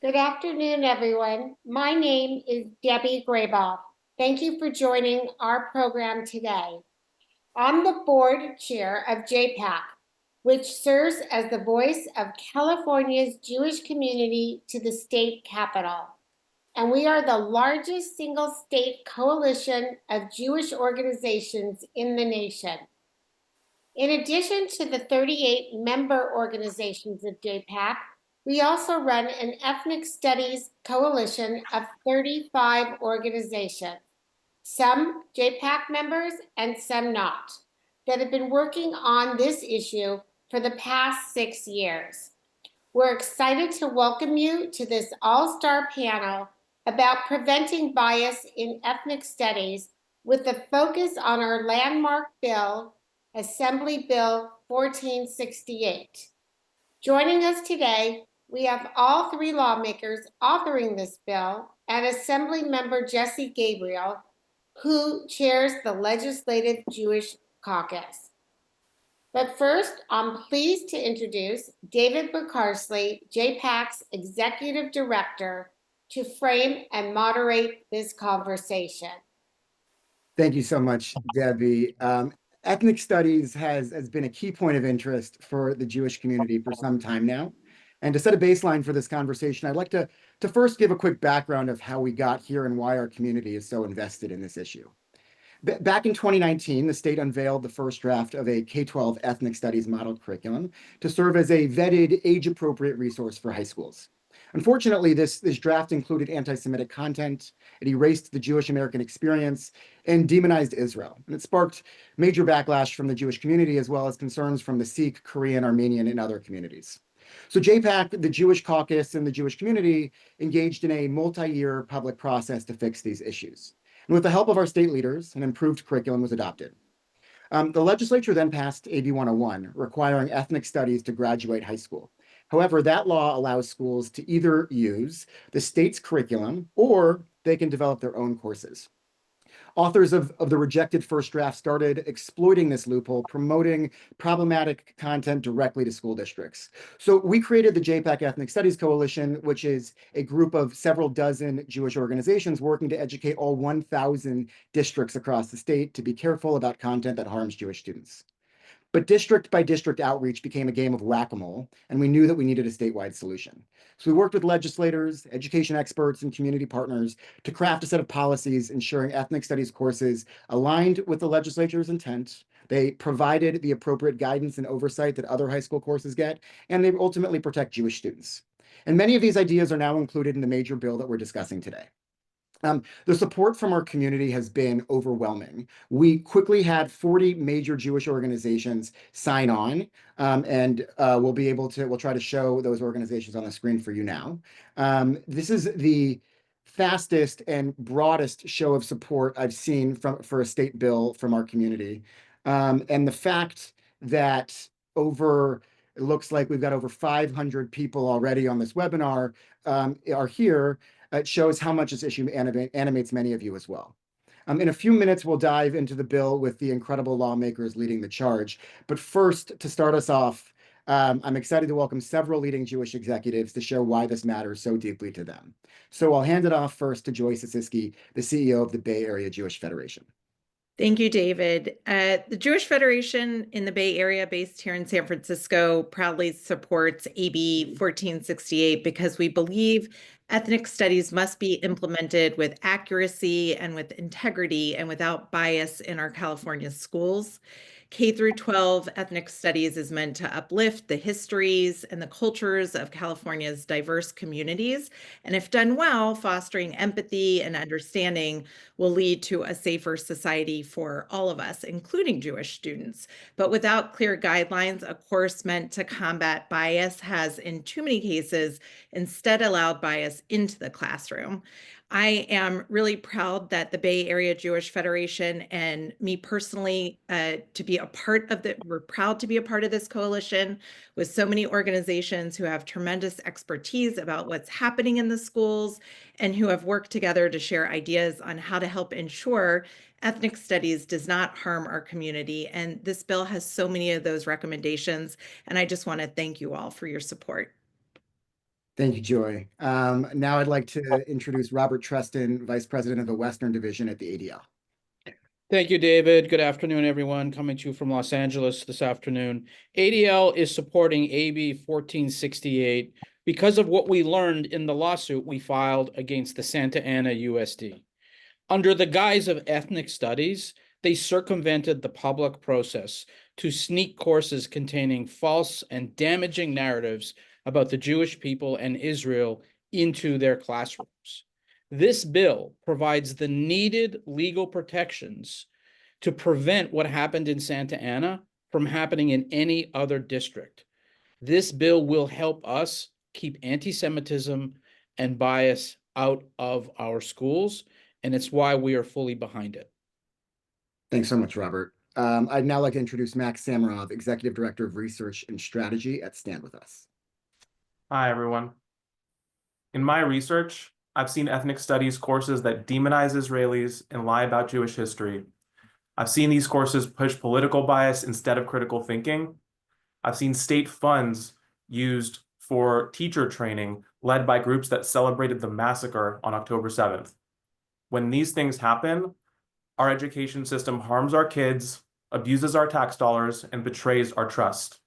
Good afternoon, everyone. My name is Debbie Grayboff. Thank you for joining our program today. I'm the board chair of JPAC, which serves as the voice of California's Jewish community to the state capitol. And we are the largest single state coalition of Jewish organizations in the nation. In addition to the 38 member organizations of JPAC, we also run an ethnic studies coalition of 35 organizations, some JPAC members and some not, that have been working on this issue for the past 6 years. We're excited to welcome you to this all-star panel about preventing bias in ethnic studies with a focus on our landmark bill, Assembly Bill 1468. Joining us today, we have all three lawmakers authoring this bill and Assemblymember Jesse Gabriel, who chairs the Legislative Jewish Caucus. But first, I'm pleased to introduce David Beckersley, JPAC's Executive Director, to frame and moderate this conversation. Thank you so much, Debbie. Ethnic studies has been a key point of interest for the Jewish community for some time now. And to set a baseline for this conversation, I'd like to first give a quick background of how we got here and why our community is so invested in this issue. Back in 2019, the state unveiled the first draft of a K-12 ethnic studies model curriculum to serve as a vetted, age-appropriate resource for high schools. Unfortunately, this draft included anti-Semitic content, it erased the Jewish American experience, and demonized Israel. And it sparked major backlash from the Jewish community, as well as concerns from the Sikh, Korean, Armenian, and other communities. So JPAC, the Jewish Caucus, and the Jewish community engaged in a multi-year public process to fix these issues. And with the help of our state leaders, an improved curriculum was adopted. The legislature then passed AB 101, requiring ethnic studies to graduate high school. However, that law allows schools to either use the state's curriculum or they can develop their own courses. Authors of the rejected first draft started exploiting this loophole, promoting problematic content directly to school districts. So we created the JPAC Ethnic Studies Coalition, which is a group of several dozen Jewish organizations working to educate all 1,000 districts across the state to be careful about content that harms Jewish students. But district by district outreach became a game of whack-a-mole, and we knew that we needed a statewide solution. So we worked with legislators, education experts, and community partners to craft a set of policies ensuring ethnic studies courses aligned with the legislature's intent. They provided the appropriate guidance and oversight that other high school courses get, and they ultimately protect Jewish students. And many of these ideas are now included in the major bill that we're discussing today. The support from our community has been overwhelming. We quickly had 40 major Jewish organizations sign on, and we'll try to show those organizations on the screen for you now. This is the fastest and broadest show of support I've seen for a state bill from our community. And the fact that it looks like we've got over 500 people already on this webinar are here. It shows how much this issue animates many of you as well. In a few minutes, we'll dive into the bill with the incredible lawmakers leading the charge. But first, to start us off, I'm excited to welcome several leading Jewish executives to share why this matters so deeply to them. So I'll hand it off first to Joyce Asiski, the CEO of the Bay Area Jewish Federation. Thank you, David. The Jewish Federation in the Bay Area, based here in San Francisco, proudly supports AB 1468 because we believe ethnic studies must be implemented with accuracy and with integrity and without bias in our California schools. K through 12 ethnic studies is meant to uplift the histories and the cultures of California's diverse communities. And if done well, fostering empathy and understanding will lead to a safer society for all of us, including Jewish students. But without clear guidelines, a course meant to combat bias has, in too many cases, instead allowed bias into the classroom. I am really proud that the Bay Area Jewish Federation and me personally we're proud to be a part of this coalition with so many organizations who have tremendous expertise about what's happening in the schools and who have worked together to share ideas on how to help ensure ethnic studies does not harm our community. And this bill has so many of those recommendations. And I just want to thank you all for your support. Thank you, Joy. Now I'd like to introduce Robert Treston, Vice President of the Western Division at the ADL. Thank you, David. Good afternoon, everyone. Coming to you from Los Angeles this afternoon. ADL is supporting AB 1468 because of what we learned in the lawsuit we filed against the Santa Ana USD. Under the guise of ethnic studies, they circumvented the public process to sneak courses containing false and damaging narratives about the Jewish people and Israel into their classrooms. This bill provides the needed legal protections to prevent what happened in Santa Ana from happening in any other district. This bill will help us keep anti-Semitism and bias out of our schools, and it's why we are fully behind it. Thanks so much, Robert. I'd now like to introduce Max Samarov, Executive Director of Research and Strategy at Stand With Us. Hi, everyone. In my research, I've seen ethnic studies courses that demonize Israelis and lie about Jewish history. I've seen these courses push political bias instead of critical thinking. I've seen state funds used for teacher training led by groups that celebrated the massacre on October 7th. When these things happen, our education system harms our kids, abuses our tax dollars, and betrays our trust.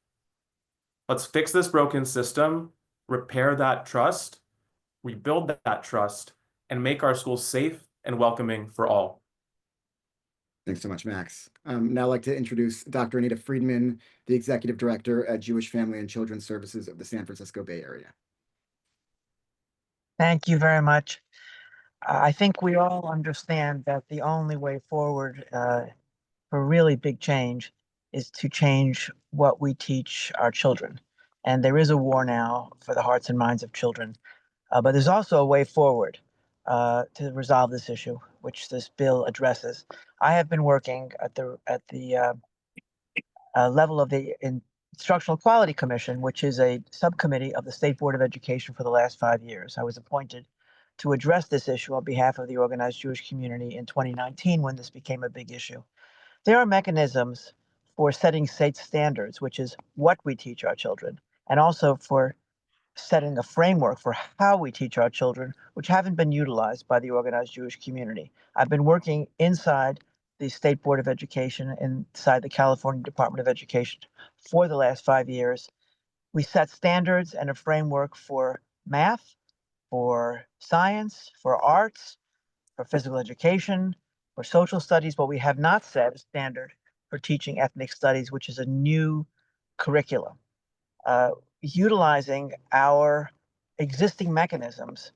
Let's fix this broken system, repair that trust, rebuild that trust, and make our schools safe and welcoming for all. Thanks so much, Max. Now I'd like to introduce Dr. Anita Friedman, the Executive Director at Jewish Family and Children's Services of the San Francisco Bay Area. Thank you very much. I think we all understand that the only way forward for really big change is to change what we teach our children. And there is a war now for the hearts and minds of children. But there's also a way forward to resolve this issue, which this bill addresses. I have been working at the level of the Instructional Quality Commission, which is a subcommittee of the State Board of Education for the last 5 years. I was appointed to address this issue on behalf of the organized Jewish community in 2019 when this became a big issue. There are mechanisms for setting state standards, which is what we teach our children, and also for setting a framework for how we teach our children, which haven't been utilized by the organized Jewish community. I've been working inside the State Board of Education, inside the California Department of Education for the last 5 years. We set standards and a framework for math, for science, for arts, for physical education, for social studies, but we have not set a standard for teaching ethnic studies, which is a new curriculum. Utilizing our existing mechanisms,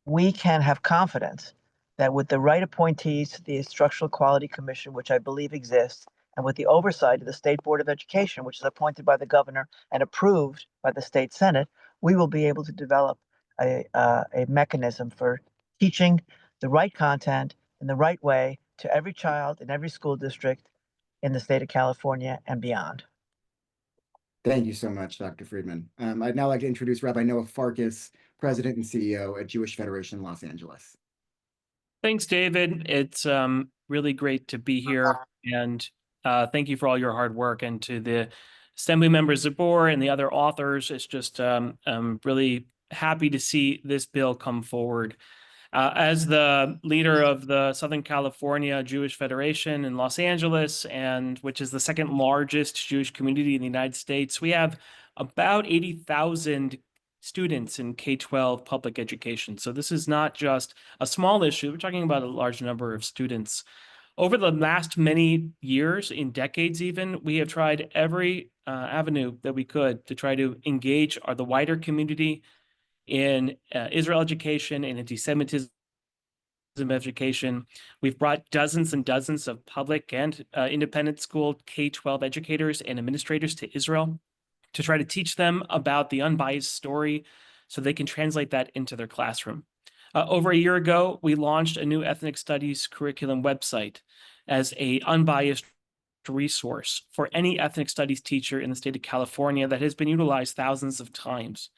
we can have confidence that with the right appointees to the Instructional Quality Commission, which I believe exists, and with the oversight of the State Board of Education, which is appointed by the governor and approved by the state Senate, we will be able to develop a mechanism for teaching the right content in the right way to every child in every school district in the state of California and beyond. Thank you so much, Dr. Friedman. I'd now like to introduce Rabbi Noah Farkas, President and CEO at Jewish Federation Los Angeles. Thanks, David. It's really great to be here, and thank you for all your hard work. And to the Assemblymembers Zbur and the other authors, it's just I'm really happy to see this bill come forward. As the leader of the Southern California Jewish Federation in Los Angeles, and which is the second largest Jewish community in the United States, we have about 80,000 students in K-12 public education. So this is not just a small issue. We're talking about a large number of students. Over the last many years, in decades even, we have tried every avenue that we could to try to engage the wider community in Israel education and anti-Semitism education. We've brought dozens and dozens of public and independent school K-12 educators and administrators to Israel to try to teach them about the unbiased story so they can translate that into their classroom. Over a year ago, we launched a new ethnic studies curriculum website as an unbiased resource for any ethnic studies teacher in the state of California that has been utilized thousands of times.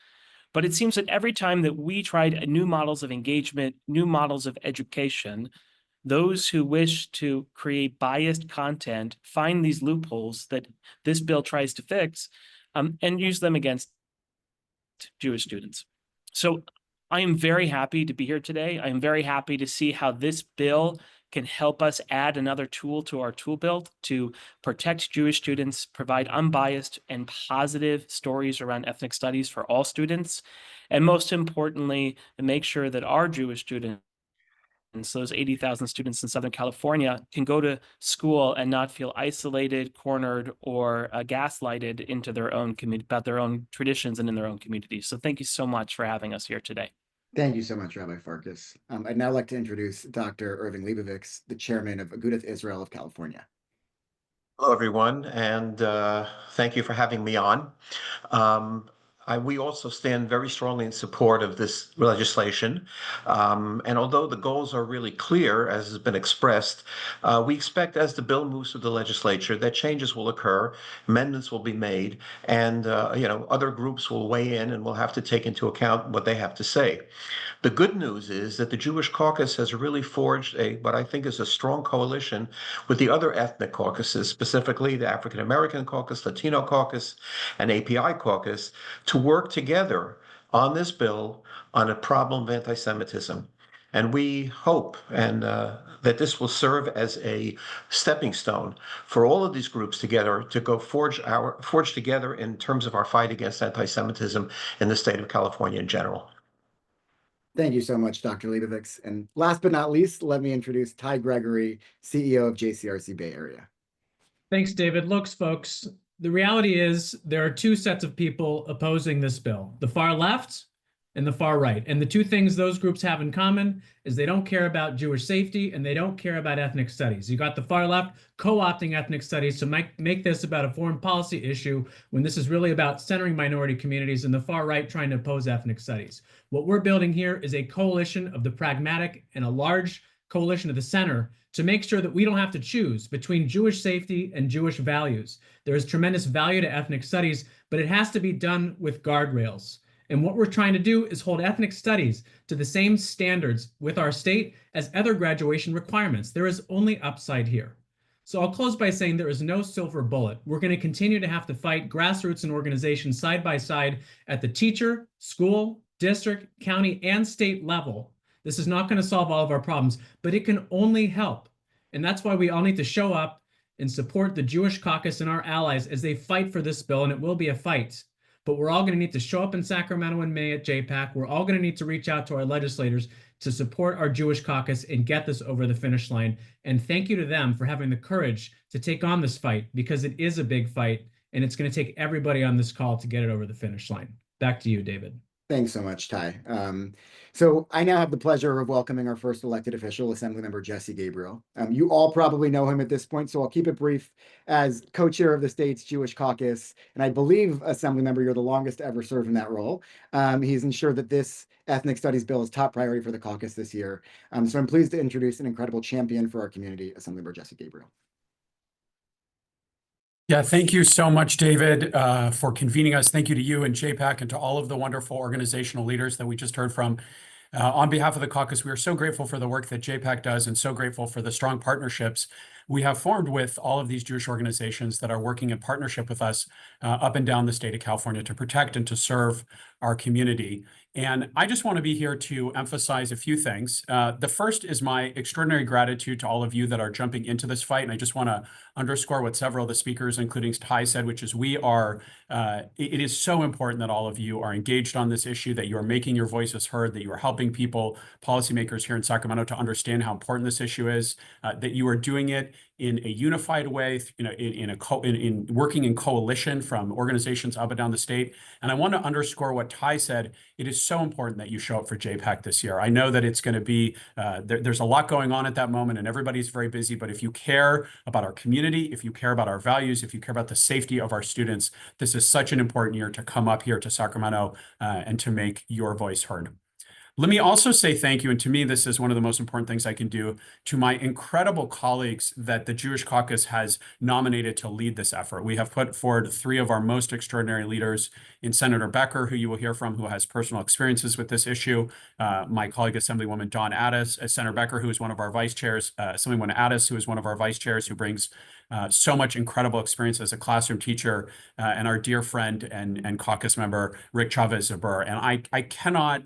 But it seems that every time that we tried new models of engagement, new models of education, those who wish to create biased content find these loopholes that this bill tries to fix and use them against Jewish students. So I am very happy to be here today. I am very happy to see how this bill can help us add another tool to our tool belt to protect Jewish students, provide unbiased and positive stories around ethnic studies for all students, and most importantly, make sure that our Jewish students, those 80,000 students in Southern California, can go to school and not feel isolated, cornered, or gaslighted into their own community, about their own traditions and in their own communities. So thank you so much for having us here today. Thank you so much, Rabbi Farkas. I'd now like to introduce Dr. Irving Leibovitz, the chairman of Agudath Israel of California. Hello, everyone, and thank you for having me on. We also stand very strongly in support of this legislation. And although the goals are really clear, as has been expressed, we expect as the bill moves through the legislature that changes will occur, amendments will be made, and other groups will weigh in and will have to take into account what they have to say. The good news is that the Jewish Caucus has really forged what I think is a strong coalition with the other ethnic caucuses, specifically the African American Caucus, Latino Caucus, and API Caucus, to work together on this bill on a problem of anti-Semitism. And we hope that this will serve as a stepping stone for all of these groups together to go forge together in terms of our fight against anti-Semitism in the state of California in general. Thank you so much, Dr. Leibovitz. And last but not least, let me introduce Ty Gregory, CEO of JCRC Bay Area. Thanks, David. Looks, folks, the reality is there are two sets of people opposing this bill, the far left and the far right. And the two things those groups have in common is they don't care about Jewish safety and they don't care about ethnic studies. You got the far left co-opting ethnic studies to make this about a foreign policy issue when this is really about centering minority communities, and the far right trying to oppose ethnic studies. What we're building here is a coalition of the pragmatic and a large coalition of the center to make sure that we don't have to choose between Jewish safety and Jewish values. There is tremendous value to ethnic studies, but it has to be done with guardrails. And what we're trying to do is hold ethnic studies to the same standards with our state as other graduation requirements. There is only upside here. So I'll close by saying there is no silver bullet. We're going to continue to have to fight grassroots and organizations side by side at the teacher, school, district, county, and state level. This is not going to solve all of our problems, but it can only help. And that's why we all need to show up and support the Jewish Caucus and our allies as they fight for this bill, and it will be a fight. But we're all going to need to show up in Sacramento in May at JPAC. We're all going to need to reach out to our legislators to support our Jewish Caucus and get this over the finish line. And thank you to them for having the courage to take on this fight, because it is a big fight, and it's going to take everybody on this call to get it over the finish line. Back to you, David. Thanks so much, Ty. So I now have the pleasure of welcoming our first elected official, Assemblymember Jesse Gabriel. You all probably know him at this point, so I'll keep it brief. As co-chair of the state's Jewish Caucus, and I believe, Assemblymember, you're the longest to ever serve in that role. He's ensured that this ethnic studies bill is top priority for the caucus this year. So I'm pleased to introduce an incredible champion for our community, Assemblymember Jesse Gabriel. Yeah, thank you so much, David, for convening us. Thank you to you and JPAC and to all of the wonderful organizational leaders that we just heard from. On behalf of the caucus, we are so grateful for the work that JPAC does and so grateful for the strong partnerships we have formed with all of these Jewish organizations that are working in partnership with us up and down the state of California to protect and to serve our community. And I just want to be here to emphasize a few things. The first is my extraordinary gratitude to all of you that are jumping into this fight. And I just want to underscore what several of the speakers, including Ty, said, which is it is so important that all of you are engaged on this issue, that you are making your voices heard, that you are helping people, policymakers here in Sacramento, to understand how important this issue is, that you are doing it in a unified way, in working in coalition from organizations up and down the state. And I want to underscore what Ty said. It is so important that you show up for JPAC this year. I know that it's going to be, there's a lot going on at that moment and everybody's very busy, but if you care about our community, if you care about our values, if you care about the safety of our students, this is such an important year to come up here to Sacramento and to make your voice heard. Let me also say thank you, and to me, this is one of the most important things I can do, to my incredible colleagues that the Jewish Caucus has nominated to lead this effort. We have put forward 3 of our most extraordinary leaders in Senator Becker, who you will hear from, who has personal experiences with this issue, my colleague, Assemblywoman Dawn Addis, Senator Becker, who is one of our vice chairs, Assemblywoman Addis, who is one of our vice chairs, who brings so much incredible experience as a classroom teacher, and our dear friend and caucus member, Rick Chavez Zbur. And I cannot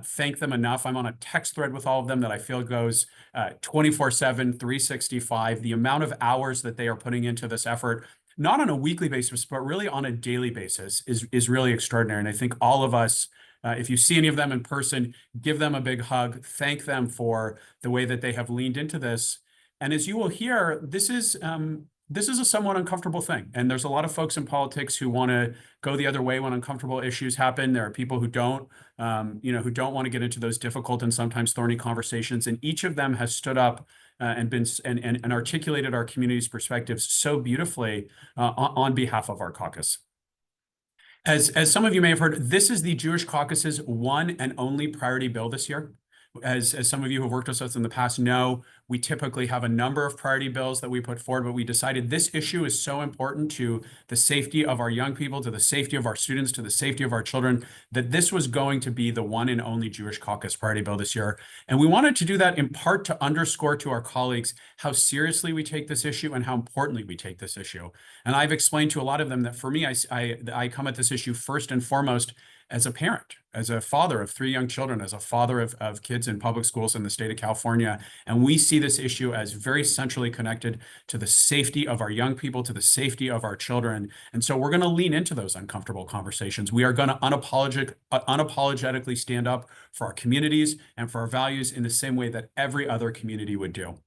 thank them enough. I'm on a text thread with all of them that I feel goes 24/7, 365. The amount of hours that they are putting into this effort, not on a weekly basis, but really on a daily basis, is really extraordinary. And I think all of us, if you see any of them in person, give them a big hug. Thank them for the way that they have leaned into this. And as you will hear, this is a somewhat uncomfortable thing. And there's a lot of folks in politics who want to go the other way when uncomfortable issues happen. There are people who don't, who don't want to get into those difficult and sometimes thorny conversations. And each of them has stood up and articulated our community's perspectives so beautifully on behalf of our caucus. As some of you may have heard, this is the Jewish Caucus's one and only priority bill this year. As some of you who have worked with us in the past know, we typically have a number of priority bills that we put forward, but we decided this issue is so important to the safety of our young people, to the safety of our students, to the safety of our children, that this was going to be the one and only Jewish Caucus priority bill this year. And we wanted to do that in part to underscore to our colleagues how seriously we take this issue and how importantly we take this issue. And I've explained to a lot of them that for me, I come at this issue first and foremost as a parent, as a father of 3 young children, as a father of kids in public schools in the state of California. And we see this issue as very centrally connected to the safety of our young people, to the safety of our children. And so we're going to lean into those uncomfortable conversations. We are going to unapologetically stand up for our communities and for our values in the same way that every other community would do.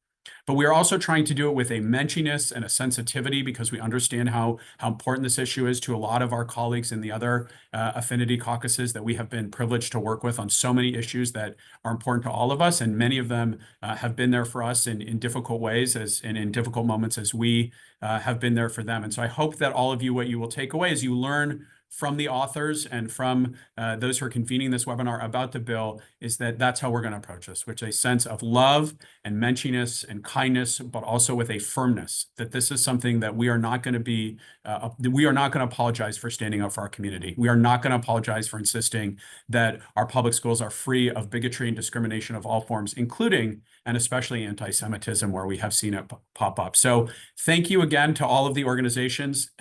But we are also trying to do it with a menschiness and a sensitivity, because we understand how important this issue is to a lot of our colleagues in the other affinity caucuses that we have been privileged to work with on so many issues that are important to all of us. And many of them have been there for us in difficult ways and in difficult moments as we have been there for them. And so I hope that all of you, what you will take away is you learn from the authors and from those who are convening this webinar about the bill, is that that's how we're going to approach this, which is a sense of love and menschiness and kindness, but also with a firmness that this is something that we are not going to be, we are not going to apologize for standing up for our community. We are not going to apologize for insisting that our public schools are free of bigotry and discrimination of all forms, including and especially anti-Semitism, where we have seen it pop up. So thank you again to all of the organizations.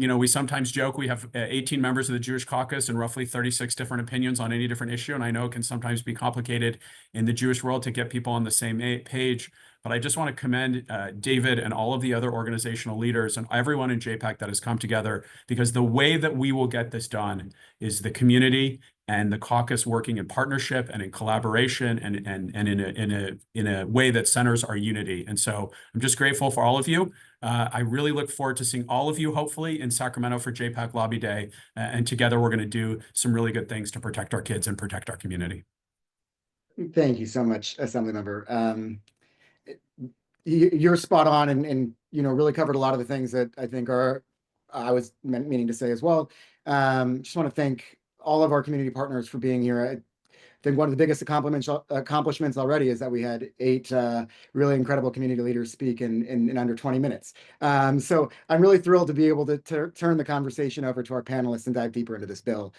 We sometimes joke we have 18 members of the Jewish Caucus and roughly 36 different opinions on any different issue. And I know it can sometimes be complicated in the Jewish world to get people on the same page. But I just want to commend David and all of the other organizational leaders and everyone in JPAC that has come together, because the way that we will get this done is the community and the caucus working in partnership and in collaboration and in a way that centers our unity. And so I'm just grateful for all of you. I really look forward to seeing all of you, hopefully, in Sacramento for JPAC Lobby Day. And together, we're going to do some really good things to protect our kids and protect our community. Thank you so much, Assemblymember. You're spot on and really covered a lot of the things that I think I was meaning to say as well. Just want to thank all of our community partners for being here. I think one of the biggest accomplishments already is that we had 8 really incredible community leaders speak in under 20 minutes. So I'm really thrilled to be able to turn the conversation over to our panelists and dive deeper into this bill.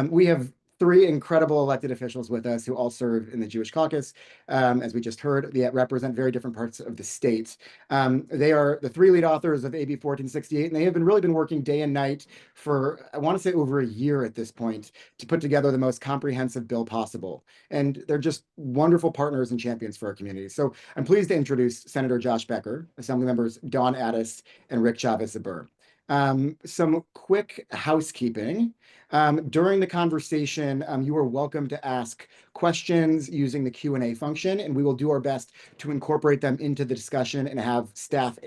We have 3 incredible elected officials with us who all serve in the Jewish Caucus. As we just heard, they represent very different parts of the state. They are the 3 lead authors of AB 1468, and they have really been working day and night for, I want to say, over a year at this point to put together the most comprehensive bill possible. And they're just wonderful partners and champions for our community. So I'm pleased to introduce Senator Josh Becker, Assemblymembers Dawn Addis, and Rick Chavez Zbur. Some quick housekeeping. During the conversation, you are welcome to ask questions using the Q&A function, and we will do our best to incorporate them into the discussion and have staff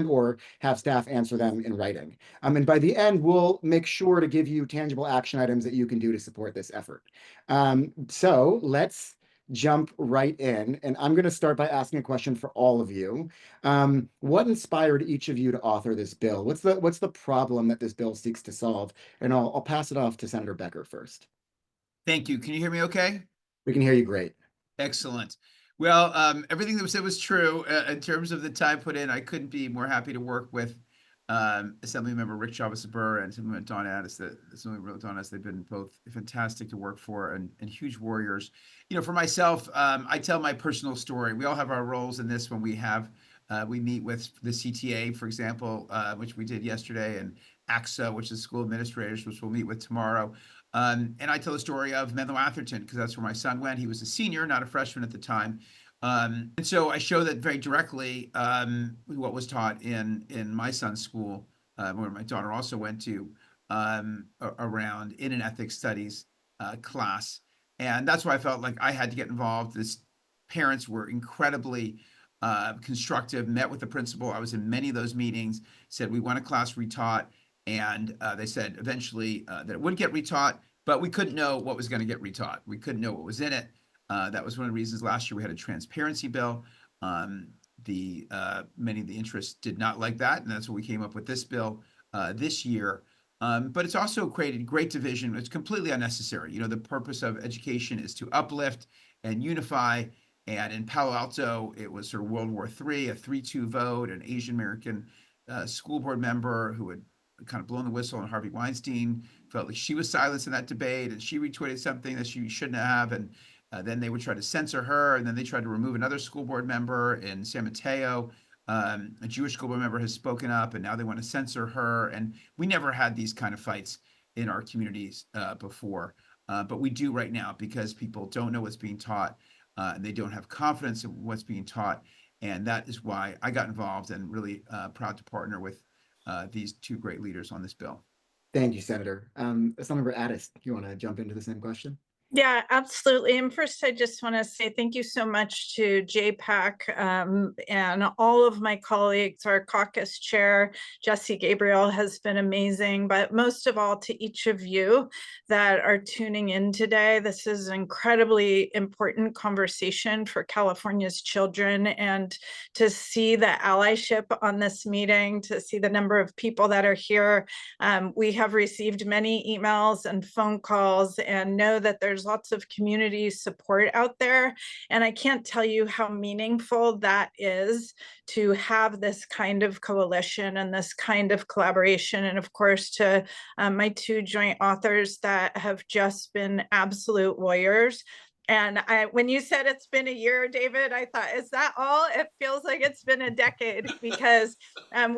or have staff answer them in writing. And by the end, we'll make sure to give you tangible action items that you can do to support this effort. So let's jump right in, and I'm going to start by asking a question for all of you. What inspired each of you to author this bill? What's the problem that this bill seeks to solve? And I'll pass it off to Senator Becker first. Thank you. Can you hear me okay? We can hear you great. Excellent. Well, everything that was said was true. In terms of the time put in, I couldn't be more happy to work with Assemblymember Rick Chavez Zbur and Assemblymember Don Addis. Assemblymember Don Addis, they've been both fantastic to work for and huge warriors. You know, for myself, I tell my personal story. We all have our roles in this when we meet with the CTA, for example, which we did yesterday, and AXA, which is school administrators, which we'll meet with tomorrow. And I tell the story of Menlo Atherton because that's where my son went. He was a senior, not a freshman at the time. And so I show that very directly what was taught in my son's school, where my daughter also went to, around in an ethics studies class. And that's why I felt like I had to get involved. Parents were incredibly constructive, met with the principal. I was in many of those meetings, said we want a class retaught. And they said eventually that it would get retaught, but we couldn't know what was going to get retaught. We couldn't know what was in it. That was one of the reasons last year we had a transparency bill. Many of the interests did not like that, and that's what we came up with this bill this year. But it's also created great division. It's completely unnecessary. You know, the purpose of education is to uplift and unify. And in Palo Alto, it was sort of World War III, a 3-2 vote, an Asian American school board member who had kind of blown the whistle on Harvey Weinstein, felt like she was silenced in that debate, and she retweeted something that she shouldn't have, and then they would try to censor her, and then they tried to remove another school board member in San Mateo. A Jewish school board member has spoken up, and now they want to censor her, and we never had these kind of fights in our communities before, but we do right now because people don't know what's being taught, and they don't have confidence in what's being taught, and that is why I got involved and really proud to partner with these two great leaders on this bill. Thank you, Senator. Assemblymember Addis, do you want to jump into the same question? Yeah, absolutely. And first, I just want to say thank you so much to JPAC and all of my colleagues. Our caucus chair, Jesse Gabriel, has been amazing, but most of all to each of you that are tuning in today. This is an incredibly important conversation for California's children, and to see the allyship on this meeting, to see the number of people that are here. We have received many emails and phone calls and know that there's lots of community support out there. And I can't tell you how meaningful that is to have this kind of coalition and this kind of collaboration. And of course, to my two joint authors that have just been absolute warriors. And when you said it's been a year, David, I thought, is that all? It feels like it's been a decade because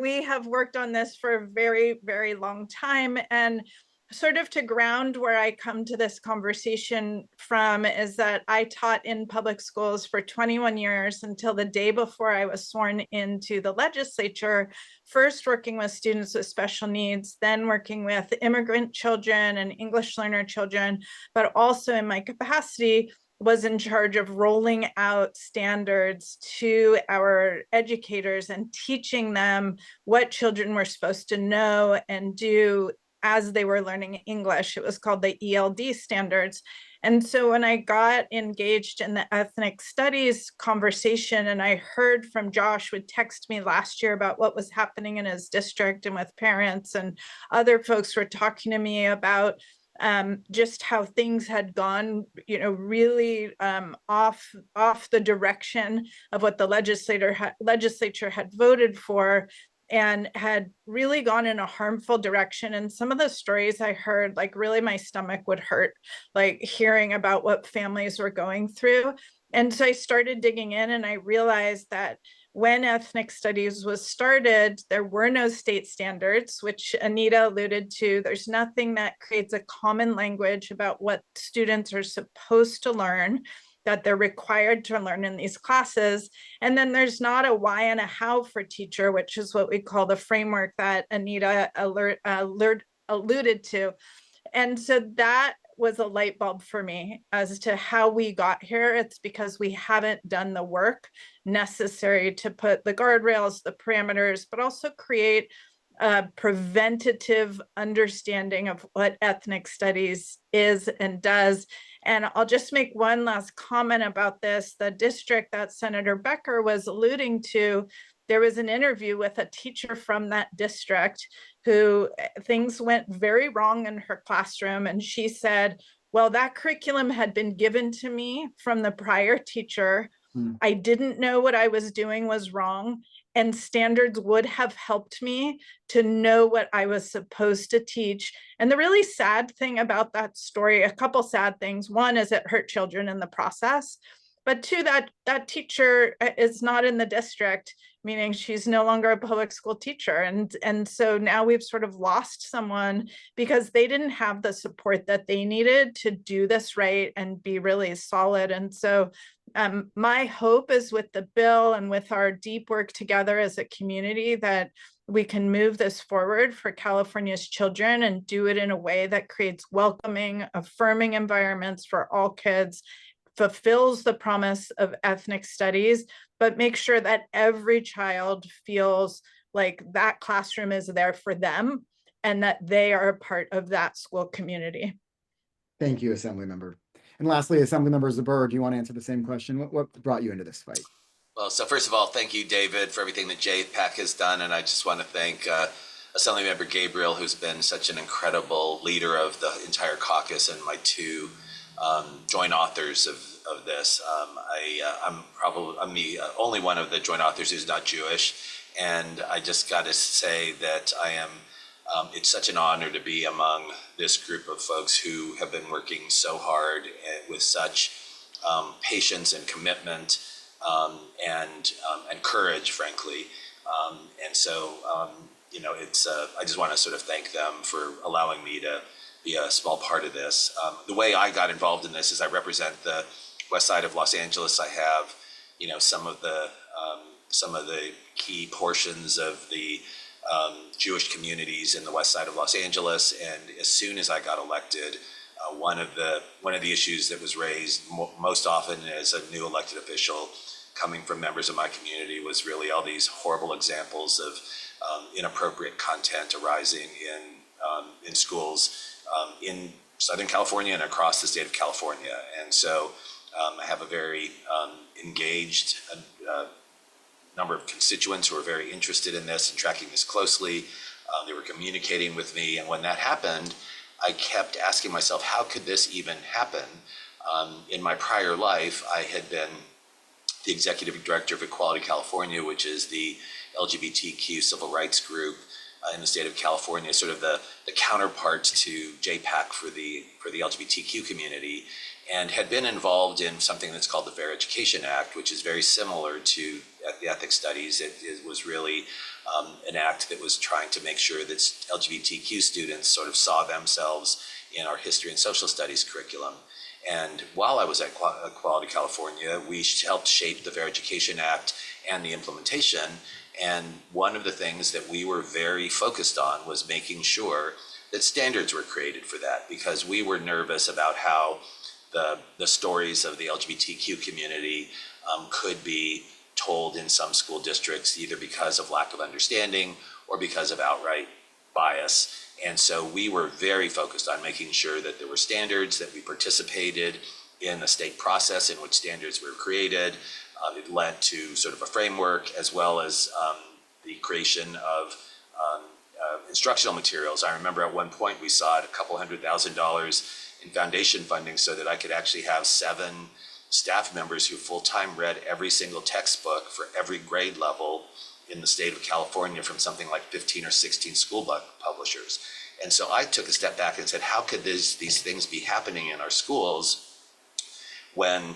we have worked on this for a very, very long time. And sort of to ground where I come to this conversation from is that I taught in public schools for 21 years until the day before I was sworn into the legislature, first working with students with special needs, then working with immigrant children and English learner children, but also in my capacity was in charge of rolling out standards to our educators and teaching them what children were supposed to know and do as they were learning English. It was called the ELD standards. And so when I got engaged in the ethnic studies conversation, and I heard from Josh would text me last year about what was happening in his district and with parents, and other folks were talking to me about just how things had gone, you know, really off the direction of what the legislature had voted for, and had really gone in a harmful direction. And some of the stories I heard, like really my stomach would hurt, like hearing about what families were going through. And so I started digging in, and I realized that when ethnic studies was started, there were no state standards, which Anita alluded to. There's nothing that creates a common language about what students are supposed to learn, that they're required to learn in these classes. And then there's not a why and a how for teacher, which is what we call the framework that Anita alluded to. And so that was a light bulb for me as to how we got here. It's because we haven't done the work necessary to put the guardrails, the parameters, but also create a preventative understanding of what ethnic studies is and does. And I'll just make one last comment about this. The district that Senator Becker was alluding to, there was an interview with a teacher from that district who things went very wrong in her classroom. And she said, Well, that curriculum had been given to me from the prior teacher. I didn't know what I was doing was wrong, and standards would have helped me to know what I was supposed to teach. And the really sad thing about that story, a couple sad things. One is it hurt children in the process. But two, that teacher is not in the district, meaning she's no longer a public school teacher. And so now we've sort of lost someone because they didn't have the support that they needed to do this right and be really solid. And so my hope is with the bill and with our deep work together as a community that we can move this forward for California's children and do it in a way that creates welcoming, affirming environments for all kids, fulfills the promise of ethnic studies, but make sure that every child feels like that classroom is there for them and that they are a part of that school community. Thank you, Assemblymember. And lastly, Assemblymember Zbur, do you want to answer the same question? What brought you into this fight? Well, so first of all, thank you, David, for everything that JPAC has done. And I just want to thank Assemblymember Gabriel, who's been such an incredible leader of the entire caucus, and my two joint authors of this. I'm the only one of the joint authors who's not Jewish. And I just got to say that I am, it's such an honor to be among this group of folks who have been working so hard with such patience and commitment and courage, frankly. And so, you know, it's, I just want to sort of thank them for allowing me to be a small part of this. The way I got involved in this is I represent the west side of Los Angeles. I have, you know, some of the key portions of the Jewish communities in the west side of Los Angeles. And as soon as I got elected, one of the issues that was raised most often as a new elected official coming from members of my community was really all these horrible examples of inappropriate content arising in schools in Southern California and across the state of California. And so I have a very engaged number of constituents who are very interested in this and tracking this closely. They were communicating with me, and when that happened, I kept asking myself, how could this even happen? In my prior life, I had been the executive director of Equality California, which is the LGBTQ civil rights group in the state of California, sort of the counterpart to JPAC for the LGBTQ community, and had been involved in something that's called the Fair Education Act, which is very similar to the ethics studies. It was really an act that was trying to make sure that LGBTQ students sort of saw themselves in our history and social studies curriculum. And while I was at Equality California, we helped shape the Fair Education Act and the implementation. And one of the things that we were very focused on was making sure that standards were created for that, because we were nervous about how the stories of the LGBTQ community could be told in some school districts, either because of lack of understanding or because of outright bias. And so we were very focused on making sure that there were standards, that we participated in the state process in which standards were created. It led to sort of a framework, as well as the creation of instructional materials. I remember at one point we sought a couple $100,000 in foundation funding so that I could actually have 7 staff members who full-time read every single textbook for every grade level in the state of California from something like 15 or 16 school book publishers. And so I took a step back and said, how could these things be happening in our schools when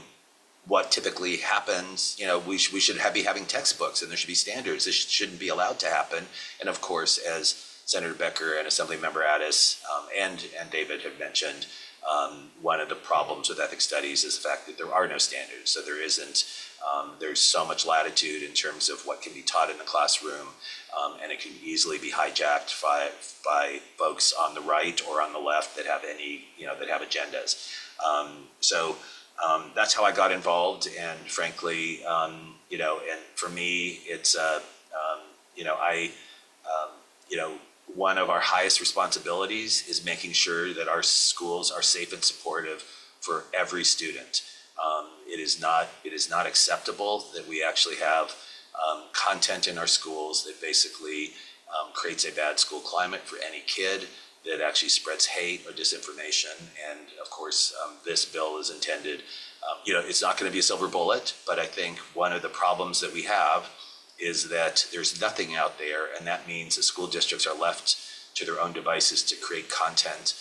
what typically happens, you know, we should be having textbooks and there should be standards. This shouldn't be allowed to happen. And of course, as Senator Becker and Assemblymember Addis and David have mentioned, one of the problems with ethics studies is the fact that there are no standards. So there isn't, there's so much latitude in terms of what can be taught in the classroom, and it can easily be hijacked by folks on the right or on the left that have that have agendas. So that's how I got involved, and frankly, and for me, it's one of our highest responsibilities is making sure that our schools are safe and supportive for every student. It is not acceptable that we actually have content in our schools that basically creates a bad school climate for any kid. that actually spreads hate or disinformation. And of course, this bill is intended, it's not going to be a silver bullet, but I think one of the problems that we have is that there's nothing out there, and that means the school districts are left to their own devices to create content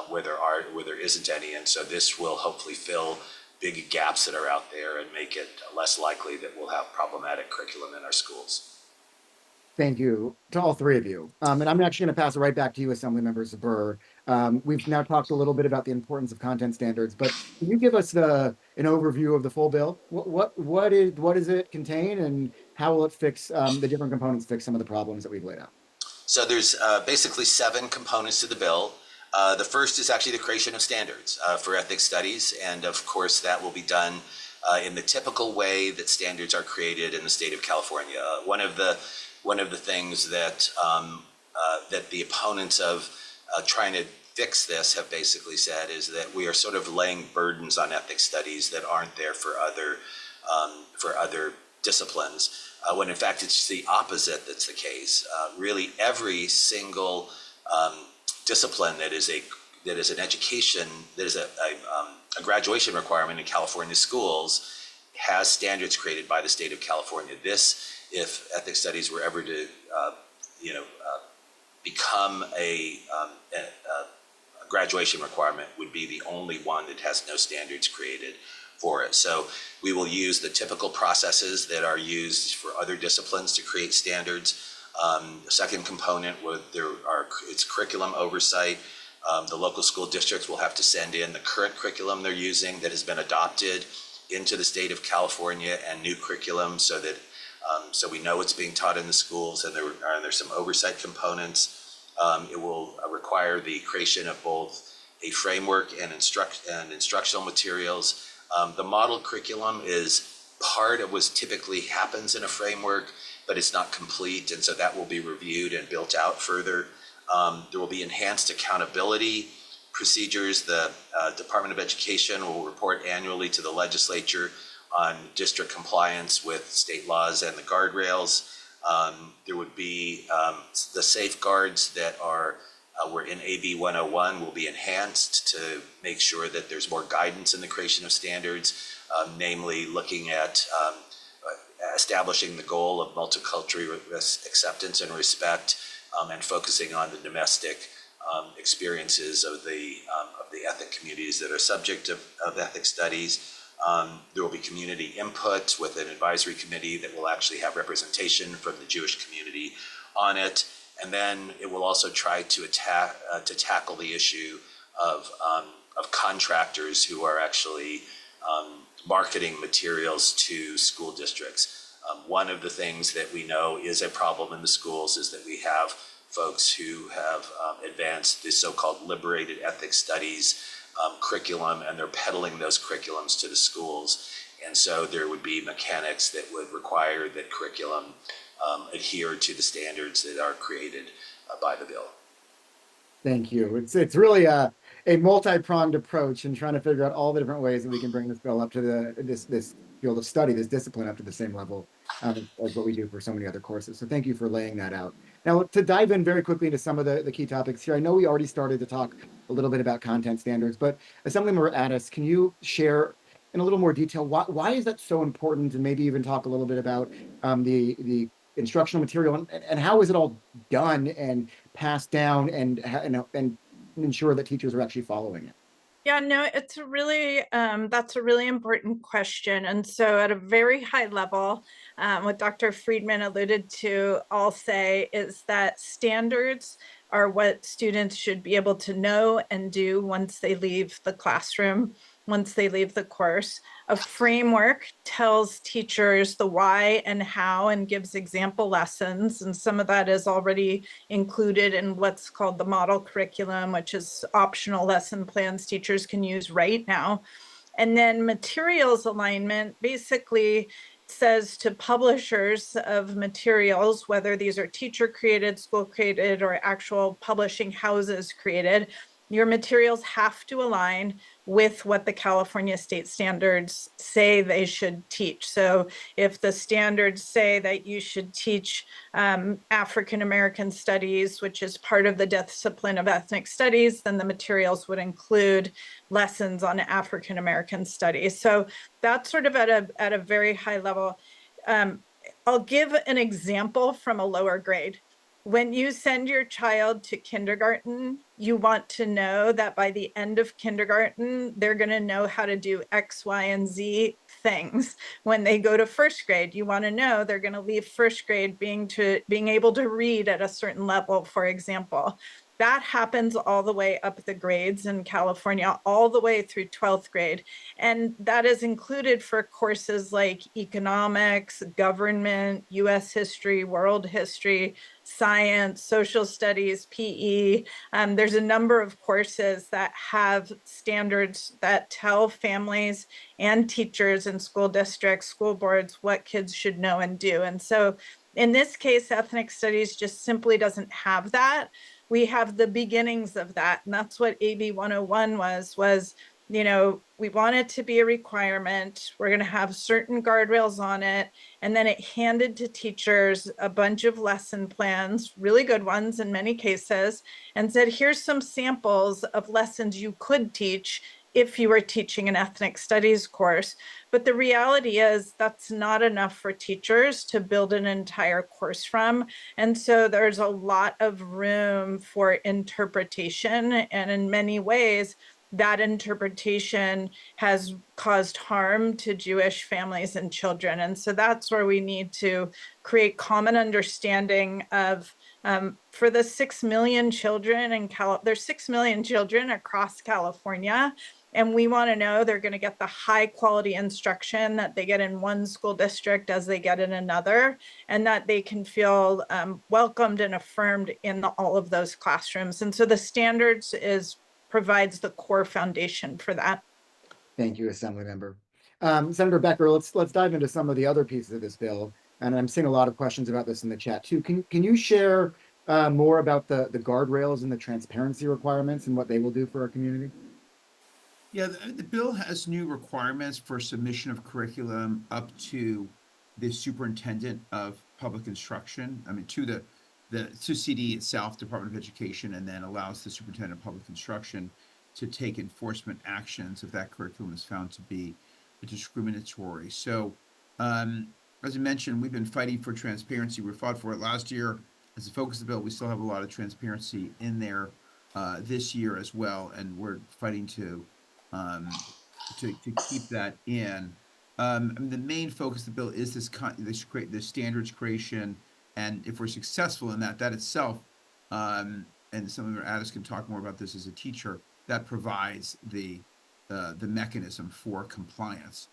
where there isn't any. And so this will hopefully fill big gaps that are out there and make it less likely that we'll have problematic curriculum in our schools. Thank you to all three of you. And I'm actually going to pass it right back to you, Assemblymember Zbur. We've now talked a little bit about the importance of content standards, but can you give us an overview of the full bill? What does it contain, and how will it fix the different components, fix some of the problems that we've laid out? So there's basically 7 components to the bill. The first is actually the creation of standards for ethics studies, and of course that will be done in the typical way that standards are created in the state of California. One of the things that that the opponents of trying to fix this have basically said is that we are sort of laying burdens on ethics studies that aren't there for other disciplines, when in fact it's the opposite that's the case. Really, every single discipline that is an education, that is a graduation requirement in California schools, has standards created by the state of California. If ethics studies were ever to, become a graduation requirement, would be the only one that has no standards created for it. So we will use the typical processes that are used for other disciplines to create standards. The second component, it's curriculum oversight. The local school districts will have to send in the current curriculum they're using that has been adopted into the state of California, and new curriculum, so that so we know what's being taught in the schools, and there's some oversight components. It will require the creation of both a framework and instructional materials. The model curriculum is part of what typically happens in a framework, but it's not complete, and so that will be reviewed and built out further. There will be enhanced accountability procedures. The Department of Education will report annually to the legislature on district compliance with state laws and the guardrails. There would be the safeguards that were in AB 101 will be enhanced to make sure that there's more guidance in the creation of standards, namely looking at establishing the goal of multicultural acceptance and respect, and focusing on the domestic experiences of the ethnic communities that are subject of ethnic studies. There will be community input with an advisory committee that will actually have representation from the Jewish community on it. And then it will also try to tackle the issue of contractors who are actually marketing materials to school districts. One of the things that we know is a problem in the schools is that we have folks who have advanced the so-called liberated ethics studies curriculum, and they're peddling those curriculums to the schools. And so there would be mechanics that would require that curriculum adhere to the standards that are created by the bill. Thank you. It's really a multi-pronged approach in trying to figure out all the different ways that we can bring this bill up to this field of study, this discipline up to the same level as what we do for so many other courses. So thank you for laying that out. Now, to dive in very quickly into some of the key topics here, I know we already started to talk a little bit about content standards, but Assemblymember Addis, can you share in a little more detail why is that so important, and maybe even talk a little bit about the instructional material and how is it all done and passed down and ensure that teachers are actually following it? Yeah, no, it's a really, that's a really important question. And so at a very high level, what Dr. Friedman alluded to, I'll say, is that standards are what students should be able to know and do once they leave the classroom, once they leave the course. A framework tells teachers the why and how and gives example lessons. And some of that is already included in what's called the model curriculum, which is optional lesson plans teachers can use right now. And then materials alignment basically says to publishers of materials, whether these are teacher created, school created, or actual publishing houses created, your materials have to align with what the California state standards say they should teach. So if the standards say that you should teach African American studies, which is part of the discipline of ethnic studies, then the materials would include lessons on African American studies. So that's sort of at a very high level. I'll give an example from a lower grade. When you send your child to kindergarten, you want to know that by the end of kindergarten, they're going to know how to do X, Y, and Z things. When they go to first grade, you want to know they're going to leave first grade being able to read at a certain level, for example. That happens all the way up the grades in California, all the way through 12th grade. And that is included for courses like economics, government, US history, world history, science, social studies, PE. There's a number of courses that have standards that tell families and teachers and school districts, school boards, what kids should know and do. And so in this case, ethnic studies just simply doesn't have that. We have the beginnings of that. And that's what AB 101 was, you know, we want it to be a requirement. We're going to have certain guardrails on it. And then it handed to teachers a bunch of lesson plans, really good ones in many cases, and said, here's some samples of lessons you could teach if you were teaching an ethnic studies course. But the reality is that's not enough for teachers to build an entire course from. And so there's a lot of room for interpretation. And in many ways, that interpretation has caused harm to Jewish families and children. And so that's where we need to create common understanding of, for the 6 million children in there's 6 million children across California. And we want to know they're going to get the high quality instruction that they get in one school district as they get in another, and that they can feel welcomed and affirmed in all of those classrooms. And so the standards provides the core foundation for that. Thank you, Assemblymember. Senator Becker, let's dive into some of the other pieces of this bill. And I'm seeing a lot of questions about this in the chat too. Can you share more about the guardrails and the transparency requirements and what they will do for our community? Yeah, the bill has new requirements for submission of curriculum up to the superintendent of public instruction. I mean, to CD itself, Department of Education, and then allows the superintendent of public instruction to take enforcement actions if that curriculum is found to be discriminatory. So, as I mentioned, we've been fighting for transparency. We fought for it last year as a focus of the bill. We still have a lot of transparency in there this year as well, and we're fighting to keep that in. I mean, the main focus of the bill is this standards creation, and if we're successful in that itself, and Assemblymember Addis can talk more about this as a teacher, that provides the mechanism for compliance.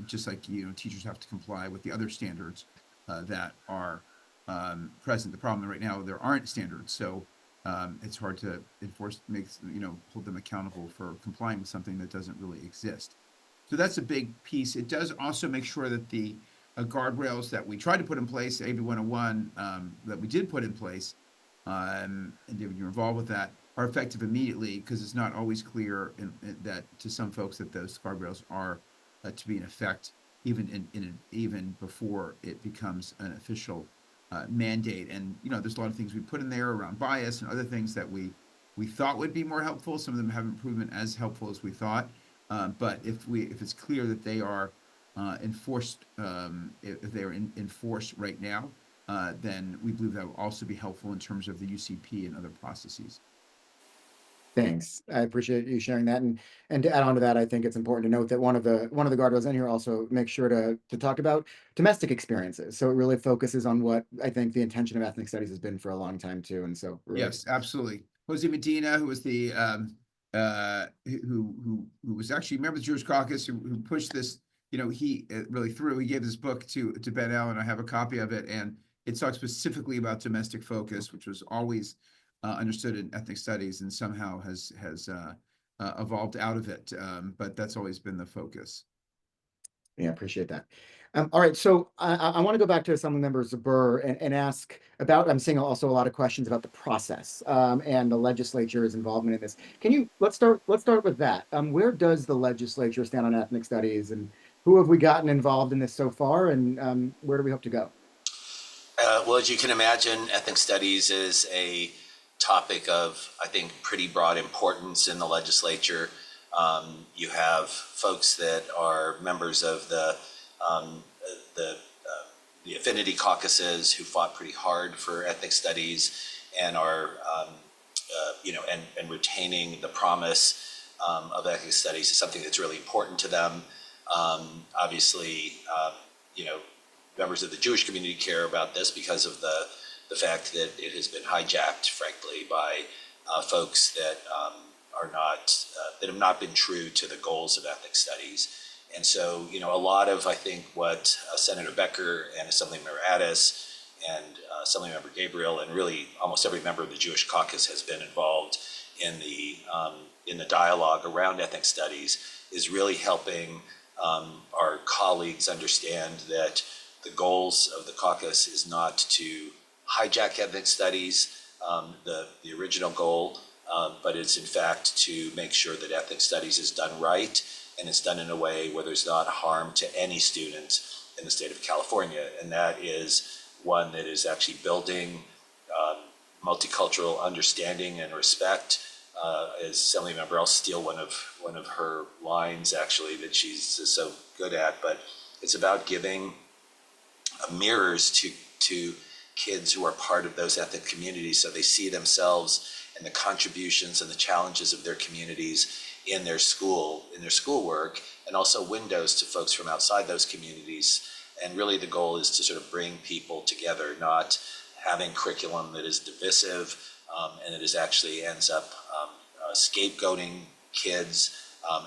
Just like teachers have to comply with the other standards that are present. The problem right now, there aren't standards, so it's hard to enforce, hold them accountable for complying with something that doesn't really exist. So that's a big piece. It does also make sure that the guardrails that we tried to put in place, AB 101, that we did put in place, and David, you're involved with that, are effective immediately, because it's not always clear that to some folks that those guardrails are to be in effect even before it becomes an official mandate. And there's a lot of things we put in there around bias and other things that we thought would be more helpful. Some of them haven't proven as helpful as we thought. But if it's clear that they are enforced, if they are in force right now, then we believe that will also be helpful in terms of the UCP and other processes. Thanks. I appreciate you sharing that. And to add on to that, I think it's important to note that one of the guardrails in here also makes sure to talk about domestic experiences. So it really focuses on what I think the intention of ethnic studies has been for a long time too. And so really... Yes, absolutely. Jose Medina, who was the who was actually a member of the Jewish Caucus, who pushed this, he really threw. He gave this book to Ben Allen. I have a copy of it, and it talks specifically about domestic focus, which was always understood in ethnic studies and somehow has evolved out of it, but that's always been the focus. Yeah, appreciate that. All right, so I want to go back to Assemblymember Zbur and ask about, I'm seeing also a lot of questions about the process and the legislature's involvement in this. Let's start with that. Where does the legislature stand on ethnic studies, and who have we gotten involved in this so far, and where do we hope to go? Well, as you can imagine, ethnic studies is a topic of, I think, pretty broad importance in the legislature. You have folks that are members of the affinity caucuses who fought pretty hard for ethnic studies and are, and retaining the promise of ethnic studies is something that's really important to them. Obviously, members of the Jewish community care about this because of the fact that it has been hijacked, frankly, by folks that that have not been true to the goals of ethnic studies. And so, a lot of, I think, what Senator Becker and Assemblymember Addis and Assemblymember Gabriel and really almost every member of the Jewish caucus has been involved in the dialogue around ethnic studies is really helping our colleagues understand that the goals of the caucus is not to hijack ethnic studies, the original goal, but it's in fact to make sure that ethnic studies is done right and it's done in a way where there's not harm to any student in the state of California. And that is one that is actually building multicultural understanding and respect. As Assemblymember, I'll steal one of her lines actually that she's so good at, but it's about giving mirrors to kids who are part of those ethnic communities so they see themselves and the contributions and the challenges of their communities in their schoolwork, and also windows to folks from outside those communities. And really the goal is to sort of bring people together, not having curriculum that is divisive and it is actually ends up scapegoating kids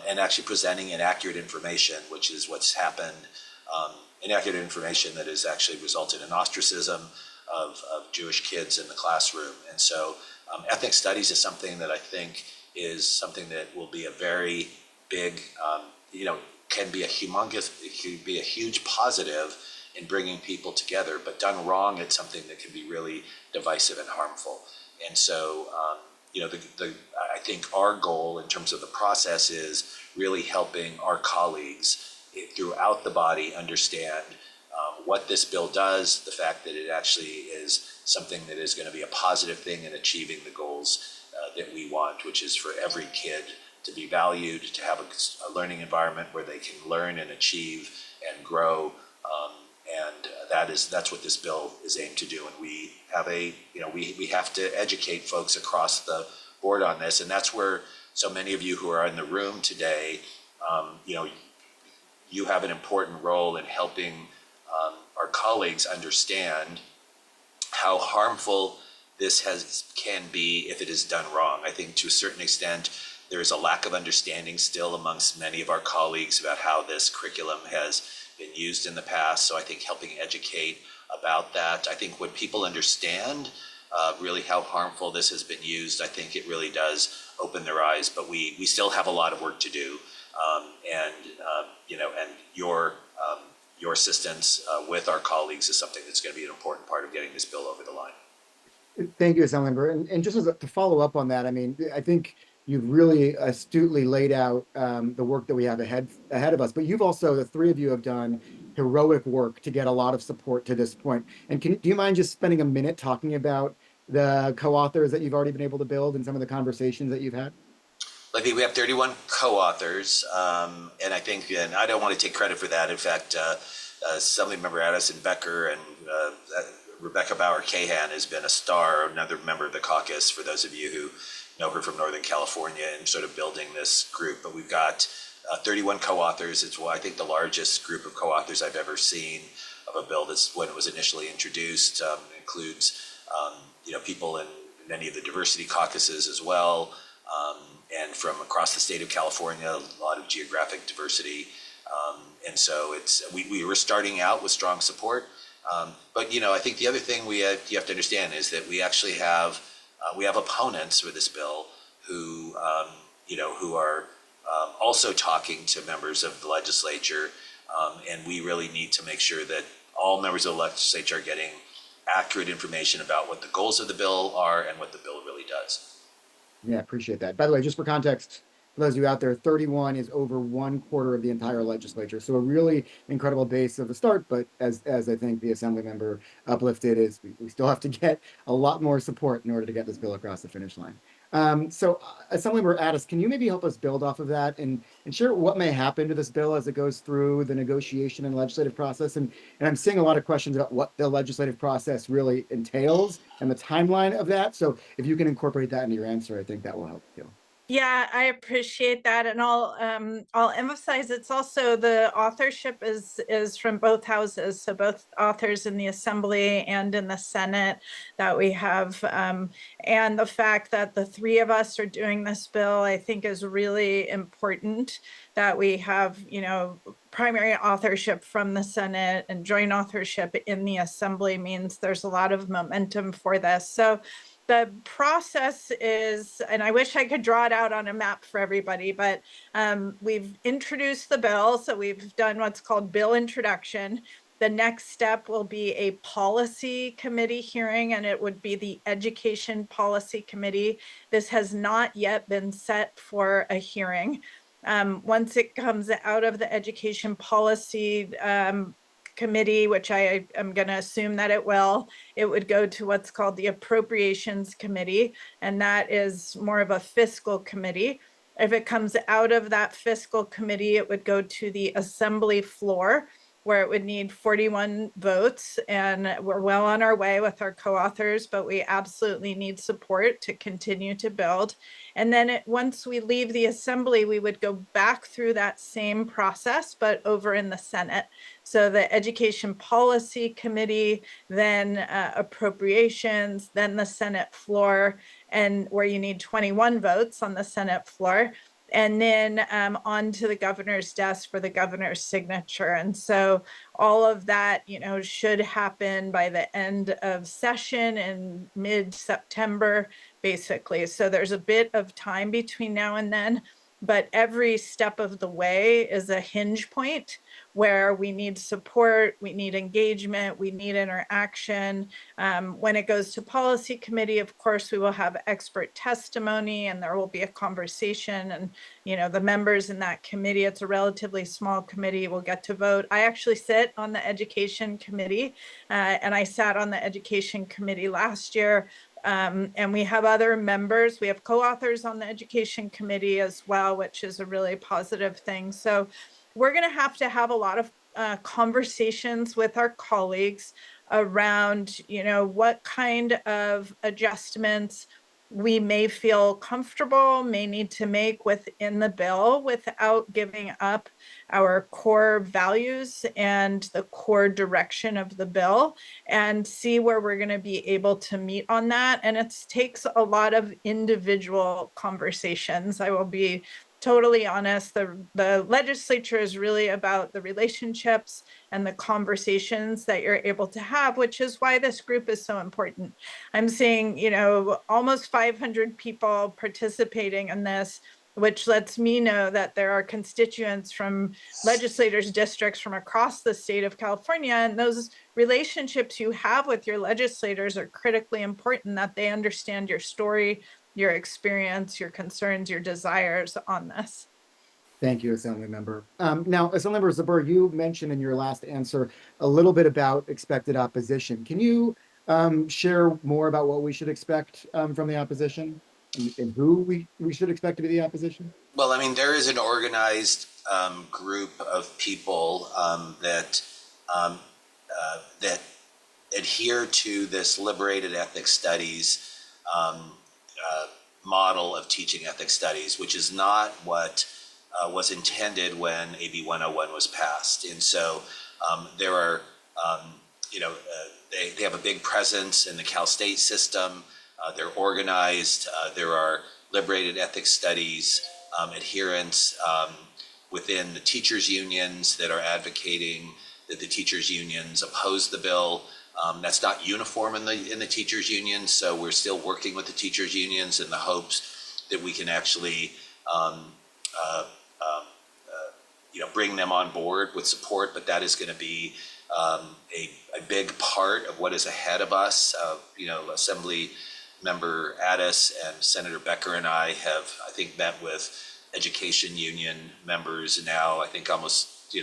and actually presenting inaccurate information, which is what's happened. Inaccurate information that has actually resulted in ostracism of Jewish kids in the classroom. And so ethnic studies is something that I think is something that will be a very big, can be a huge positive in bringing people together, but done wrong, it's something that can be really divisive and harmful. And so, I think our goal in terms of the process is really helping our colleagues throughout the body understand what this bill does, the fact that it actually is something that is going to be a positive thing in achieving the goals that we want, which is for every kid to be valued, to have a learning environment where they can learn and achieve and grow. That's what this bill is aimed to do. And we have we have to educate folks across the board on this. And that's where so many of you who are in the room today, you have an important role in helping our colleagues understand how harmful this can be if it is done wrong. I think to a certain extent, there is a lack of understanding still amongst many of our colleagues about how this curriculum has been used in the past. So I think helping educate about that. I think when people understand really how harmful this has been used, I think it really does open their eyes, but we still have a lot of work to do. And your assistance with our colleagues is something that's going to be an important part of getting this bill over the line. Thank you, Assemblymember. And just to follow up on that, I think you've really astutely laid out the work that we have ahead of us. But you've also, the three of you have done heroic work to get a lot of support to this point. And do you mind just spending a minute talking about the co-authors that you've already been able to build and some of the conversations that you've had? I think we have 31 co-authors, and I think, and I don't want to take credit for that. In fact, Assemblymember Addis and Becker and Rebecca Bauer-Cahan has been a star, another member of the caucus, for those of you who know her from Northern California, and sort of building this group. But we've got 31 co-authors. It's, I think, the largest group of co-authors I've ever seen of a bill that's when it was initially introduced. It includes people in many of the diversity caucuses as well, and from across the state of California, a lot of geographic diversity. And so we were starting out with strong support. But I think the other thing you have to understand is that we actually have opponents for this bill who are also talking to members of the legislature And we really need to make sure that all members of the legislature are getting accurate information about what the goals of the bill are and what the bill really does. Yeah, appreciate that. By the way, just for context, for those of you out there, 31 is over 1/4 of the entire legislature. So a really incredible base of the start, but as I think the Assembly member uplifted is we still have to get a lot more support in order to get this bill across the finish line. Assemblymember Addis, can you maybe help us build off of that and share what may happen to this bill as it goes through the negotiation and legislative process? And I'm seeing a lot of questions about what the legislative process really entails and the timeline of that. So if you can incorporate that into your answer, I think that will help too. Yeah, I appreciate that, and I'll emphasize it's also the authorship is from both houses, so both authors in the Assembly and in the Senate that we have, and the fact that the three of us are doing this bill, I think, is really important. That we have, primary authorship from the Senate and joint authorship in the Assembly means there's a lot of momentum for this. So the process is, and I wish I could draw it out on a map for everybody, but we've introduced the bill. So we've done what's called bill introduction. The next step will be a policy committee hearing, and it would be the Education Policy Committee. This has not yet been set for a hearing. Once it comes out of the Education Policy Committee, which I am going to assume that it would go to what's called the Appropriations Committee, and that is more of a fiscal committee. If it comes out of that fiscal committee, it would go to the Assembly floor, where it would need 41 votes, and we're well on our way with our co-authors, but we absolutely need support to continue to build. And then once we leave the Assembly, we would go back through that same process, but over in the Senate. So the Education Policy Committee, then Appropriations, then the Senate floor, and where you need 21 votes on the Senate floor. And then on to the governor's desk for the governor's signature. And so all of that, should happen by the end of session in mid-September, basically. So there's a bit of time between now and then, but every step of the way is a hinge point where we need support, we need engagement, we need interaction. When it goes to policy committee, of course, we will have expert testimony and there will be a conversation, and the members in that committee, it's a relatively small committee, will get to vote. I actually sit on the education committee, and I sat on the education committee last year. And we have other members. We have co-authors on the education committee as well, which is a really positive thing. So we're going to have a lot of conversations with our colleagues around, what kind of adjustments we may feel comfortable, may need to make within the bill without giving up our core values and the core direction of the bill, and see where we're going to be able to meet on that. And it takes a lot of individual conversations. I will be totally honest, the legislature is really about the relationships and the conversations that you're able to have, which is why this group is so important. I'm seeing, almost 500 people participating in this, which lets me know that there are constituents from legislators' districts from across the state of California, and those relationships you have with your legislators are critically important, that they understand your story, your experience, your concerns, your desires on this. Thank you, Assemblymember. Now, Assemblymember Zbur, you mentioned in your last answer a little bit about expected opposition. Can you share more about what we should expect from the opposition and who we should expect to be the opposition? Well, there is an organized group of people that adhere to this liberated ethnic studies model of teaching ethnic studies, which is not what was intended when AB 101 was passed. And so there are, they have a big presence in the Cal State system. They're organized. There are liberated ethnic studies adherents within the teachers' unions that are advocating that the teachers' unions oppose the bill. That's not uniform in the teachers' unions, so we're still working with the teachers' unions in the hopes that we can actually bring them on board with support, but that is going to be a big part of what is ahead of us. Assembly Member Addis and Senator Becker and I have, I think, met with education union members now. I think almost,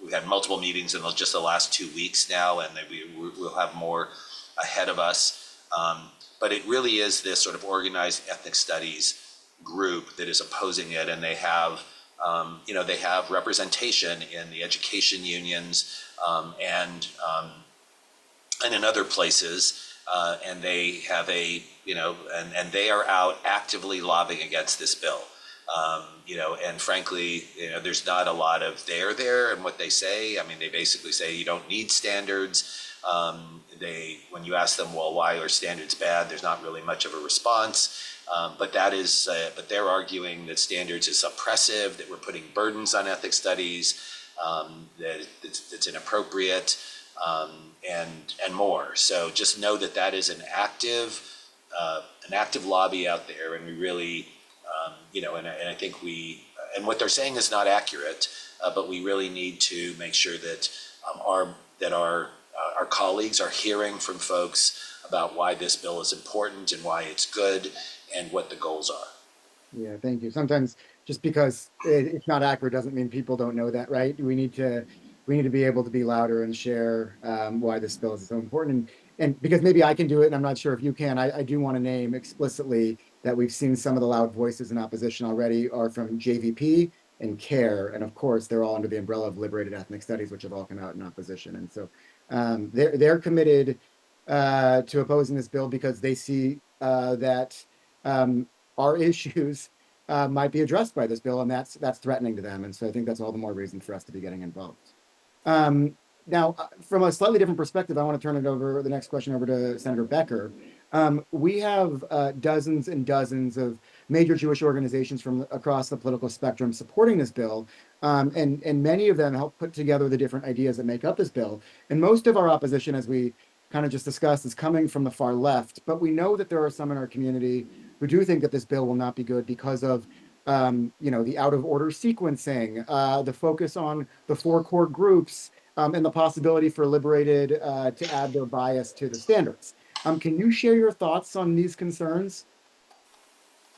we've had multiple meetings in just the last 2 weeks now, and we'll have more ahead of us. But it really is this sort of organized ethnic studies group that is opposing it, and they have representation in the education unions and in other places. And they have and they are out actively lobbying against this bill. And frankly, there's not a lot of there in what they say. I mean, they basically say you don't need standards. When you ask them, well, why are standards bad? There's not really much of a response. But they're arguing that standards is oppressive, that we're putting burdens on ethnic studies, that it's inappropriate. And more. So just know that is an active lobby out there, and we really, and I think and what they're saying is not accurate, but we really need to make sure that our colleagues are hearing from folks about why this bill is important and why it's good and what the goals are. Yeah, thank you. Sometimes just because it's not accurate doesn't mean people don't know that, right? We need to be able to be louder and share why this bill is so important. And because maybe I can do it, and I'm not sure if you can, I do want to name explicitly that we've seen some of the loud voices in opposition already are from JVP and CARE. And of course, they're all under the umbrella of Liberated Ethnic Studies, which have all come out in opposition. And so they're committed to opposing this bill because they see that our issues might be addressed by this bill, and that's threatening to them. And so I think that's all the more reason for us to be getting involved. Now, from a slightly different perspective, I want to turn the next question over to Senator Becker. We have dozens and dozens of major Jewish organizations from across the political spectrum supporting this bill, and many of them help put together the different ideas that make up this bill. And most of our opposition, as we kind of just discussed, is coming from the far left. But we know that there are some in our community who do think that this bill will not be good because of the out of order sequencing, the focus on the 4 core groups, and the possibility for Liberated to add their bias to the standards. Can you share your thoughts on these concerns?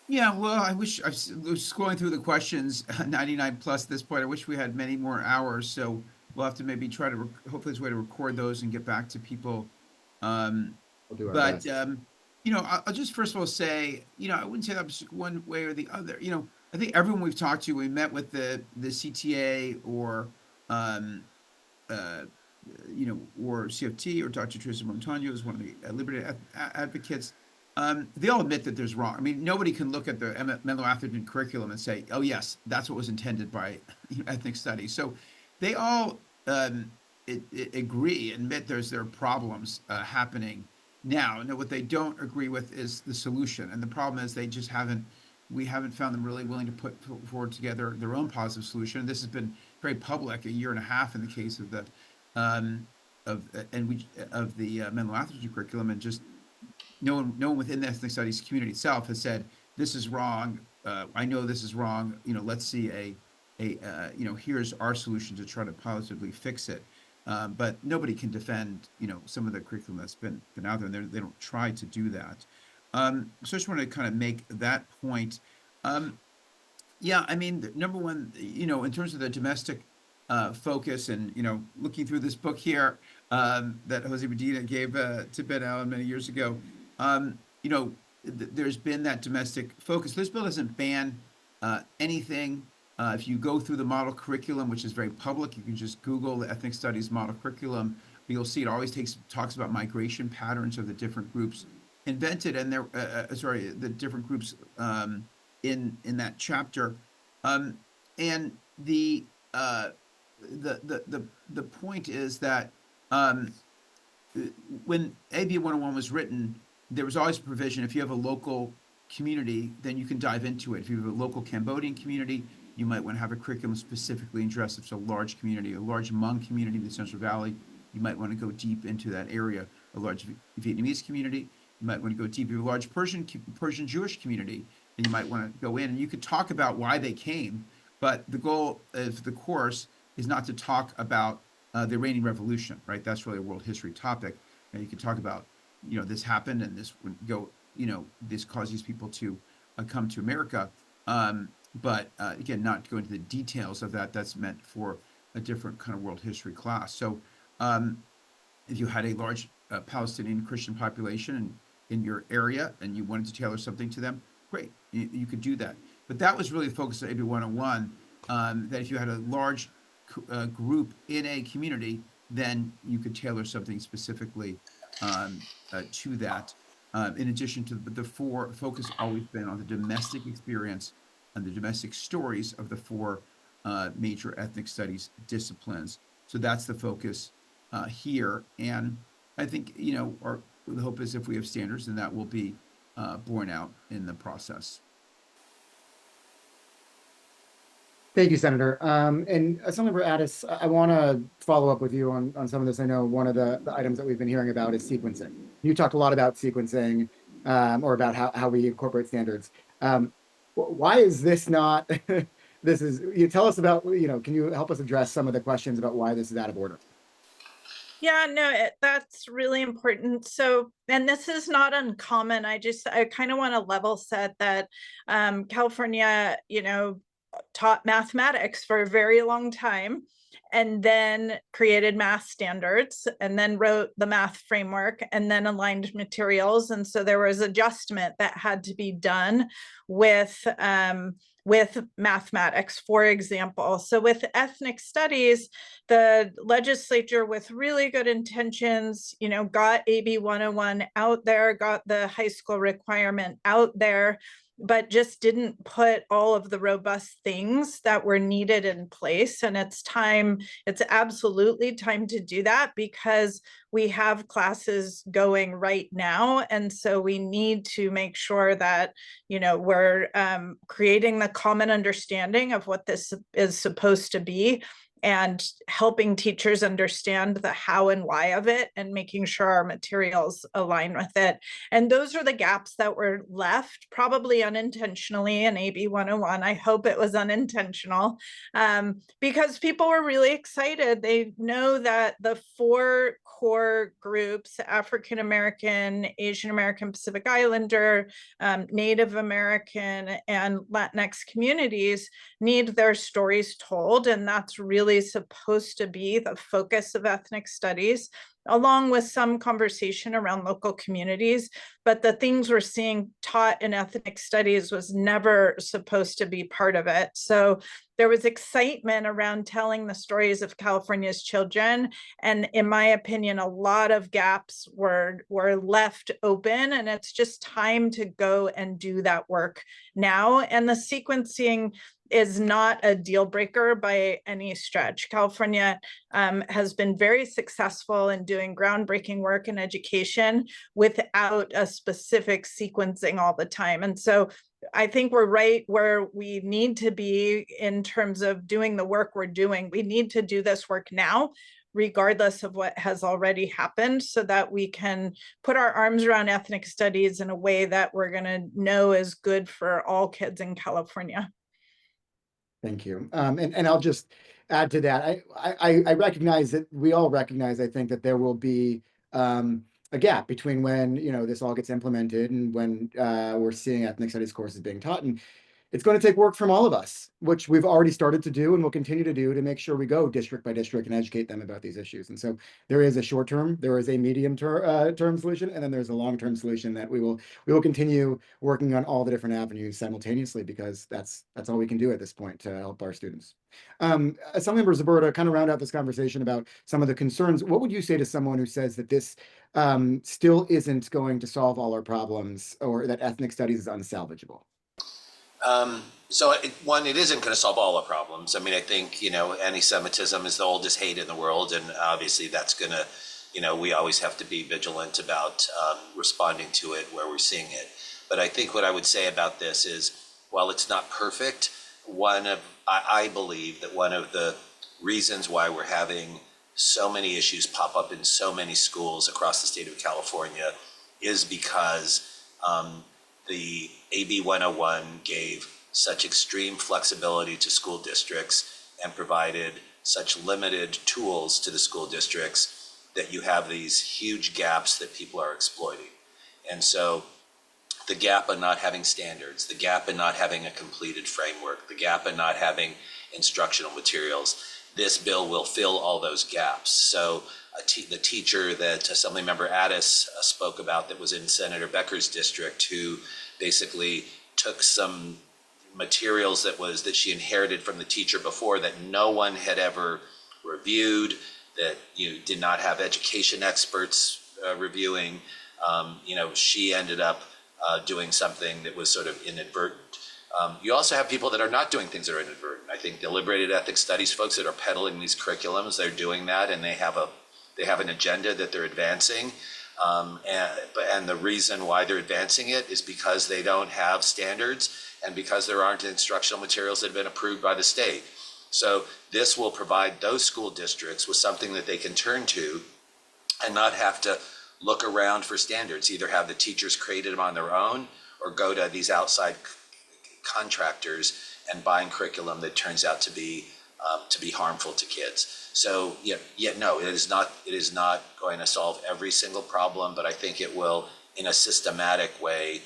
Yeah, well, I was scrolling through the questions, 99 plus at this point. I wish we had many more hours, so we'll have to maybe try to hopefully there's a way to record those and get back to people. We'll do our best. I'll just first of all say, I wouldn't say that was one way or the other. I think everyone we've talked to, we met with the CTA or CFT or Dr. Teresa Montano is one of the Liberty advocates. They all admit that there's wrong. I mean, nobody can look at the Menlo Atherton curriculum and say, oh, yes, that's what was intended by ethnic studies. So they all agree, admit there are problems happening now. And what they don't agree with is the solution. And the problem is we haven't found them really willing to put forward together their own positive solution. And this has been very public, 1.5 years in the case of the Menlo Atherton curriculum, and just no one within the ethnic studies community itself has said this is wrong. I know this is wrong. Let's see here's our solution to try to positively fix it. But nobody can defend some of the curriculum that's been out there, and they don't try to do that. So I just want to kind of make that point. Number one, in terms of the domestic focus, and looking through this book here that Jose Medina gave to Ben Allen many years ago, there's been that domestic focus. This bill doesn't ban anything. If you go through the model curriculum, which is very public, you can just Google the ethnic studies model curriculum. You'll see it always talks about migration patterns of the different groups invented, and the different groups in that chapter. And the point is that when AB 101 was written, there was always a provision, if you have a local community, then you can dive into it. If you have a local Cambodian community, you might want to have a curriculum specifically addressed. If it's a large community, a large Hmong community in the Central Valley, you might want to go deep into that area. A large Vietnamese community, you might want to go deep. If you have a large Persian Jewish community, then you might want to go in, and you could talk about why they came, But the goal of the course is not to talk about the Iranian Revolution, right? That's really a world history topic. And you can talk about, this happened and this would go, this caused these people to come to America. But again, not go into the details of that. That's meant for a different kind of world history class. So if you had a large Palestinian Christian population in your area and you wanted to tailor something to them, great, you could do that. But that was really focused on AB 101, that if you had a large group in a community, then you could tailor something specifically to that. In addition to the four, focus always been on the domestic experience and the domestic stories of the four major ethnic studies disciplines. So that's the focus here. And I think, the hope is if we have standards, then that will be borne out in the process. Thank you, Senator. And Assemblymember Addis, I want to follow up with you on some of this. I know one of the items that we've been hearing about is sequencing. You talked a lot about sequencing or about how we incorporate standards. Why is this not, you tell us about, can you help us address some of the questions about why this is out of order? Yeah, no, that's really important. So, and this is not uncommon. I kind of want to level set that California, taught mathematics for a very long time and then created math standards and then wrote the math framework and then aligned materials. And so there was adjustment that had to be done with mathematics, for example. So with ethnic studies, the legislature with really good intentions, got AB 101 out there, got the high school requirement out there, but just didn't put all of the robust things that were needed in place. And it's absolutely time to do that because we have classes going right now. And so we need to make sure that, we're creating the common understanding of what this is supposed to be and helping teachers understand the how and why of it and making sure our materials align with it. And those are the gaps that were left, probably unintentionally in AB 101. I hope it was unintentional because people were really excited. They know that the four core groups, African American, Asian American, Pacific Islander, Native American, and Latinx communities need their stories told. And that's really supposed to be the focus of ethnic studies, along with some conversation around local communities. But the things we're seeing taught in ethnic studies was never supposed to be part of it. So there was excitement around telling the stories of California's children. And in my opinion, a lot of gaps were left open, and it's just time to go and do that work now. And the sequencing is not a deal breaker by any stretch. California has been very successful in doing groundbreaking work in education without a specific sequencing all the time. And so I think we're right where we need to be in terms of doing the work we're doing. We need to do this work now, regardless of what has already happened, so that we can put our arms around ethnic studies in a way that we're going to know is good for all kids in California. Thank you. And I'll just add to that. I recognize that we all recognize, I think, that there will be a gap between when, this all gets implemented and when we're seeing ethnic studies courses being taught. And it's going to take work from all of us, which we've already started to do and will continue to do to make sure we go district by district and educate them about these issues. And so there is a short term, there is a medium term solution, and then there's a long-term solution that we will continue working on all the different avenues simultaneously, because that's all we can do at this point to help our students. Assemblymember Zbur, to kind of round out this conversation about some of the concerns, what would you say to someone who says that this still isn't going to solve all our problems, or that ethnic studies is unsalvageable? So it isn't going to solve all our problems. I mean, I think, anti-Semitism is the oldest hate in the world. And obviously that's going to, we always have to be vigilant about responding to it where we're seeing it. But I think what I would say about this is, while it's not perfect, I believe that one of the reasons why we're having so many issues pop up in so many schools across the state of California is because the AB 101 gave such extreme flexibility to school districts and provided such limited tools to the school districts that you have these huge gaps that people are exploiting. And so the gap in not having standards, the gap in not having a completed framework, the gap in not having instructional materials, this bill will fill all those gaps. So the teacher that Assemblymember Addis spoke about that was in Senator Becker's district, who basically took some materials that she inherited from the teacher before that no one had ever reviewed, that did not have education experts reviewing. She ended up doing something that was sort of inadvertent. You also have people that are not doing things that are inadvertent. I think deliberated ethics studies folks that are peddling these curriculums, they're doing that, and they have an agenda that they're advancing. And the reason why they're advancing it is because they don't have standards and because there aren't instructional materials that have been approved by the state. So this will provide those school districts with something that they can turn to and not have to look around for standards, either have the teachers created them on their own or go to these outside contractors and buying curriculum that turns out to be harmful to kids. So no, it is not going to solve every single problem, but I think it will, in a systematic way,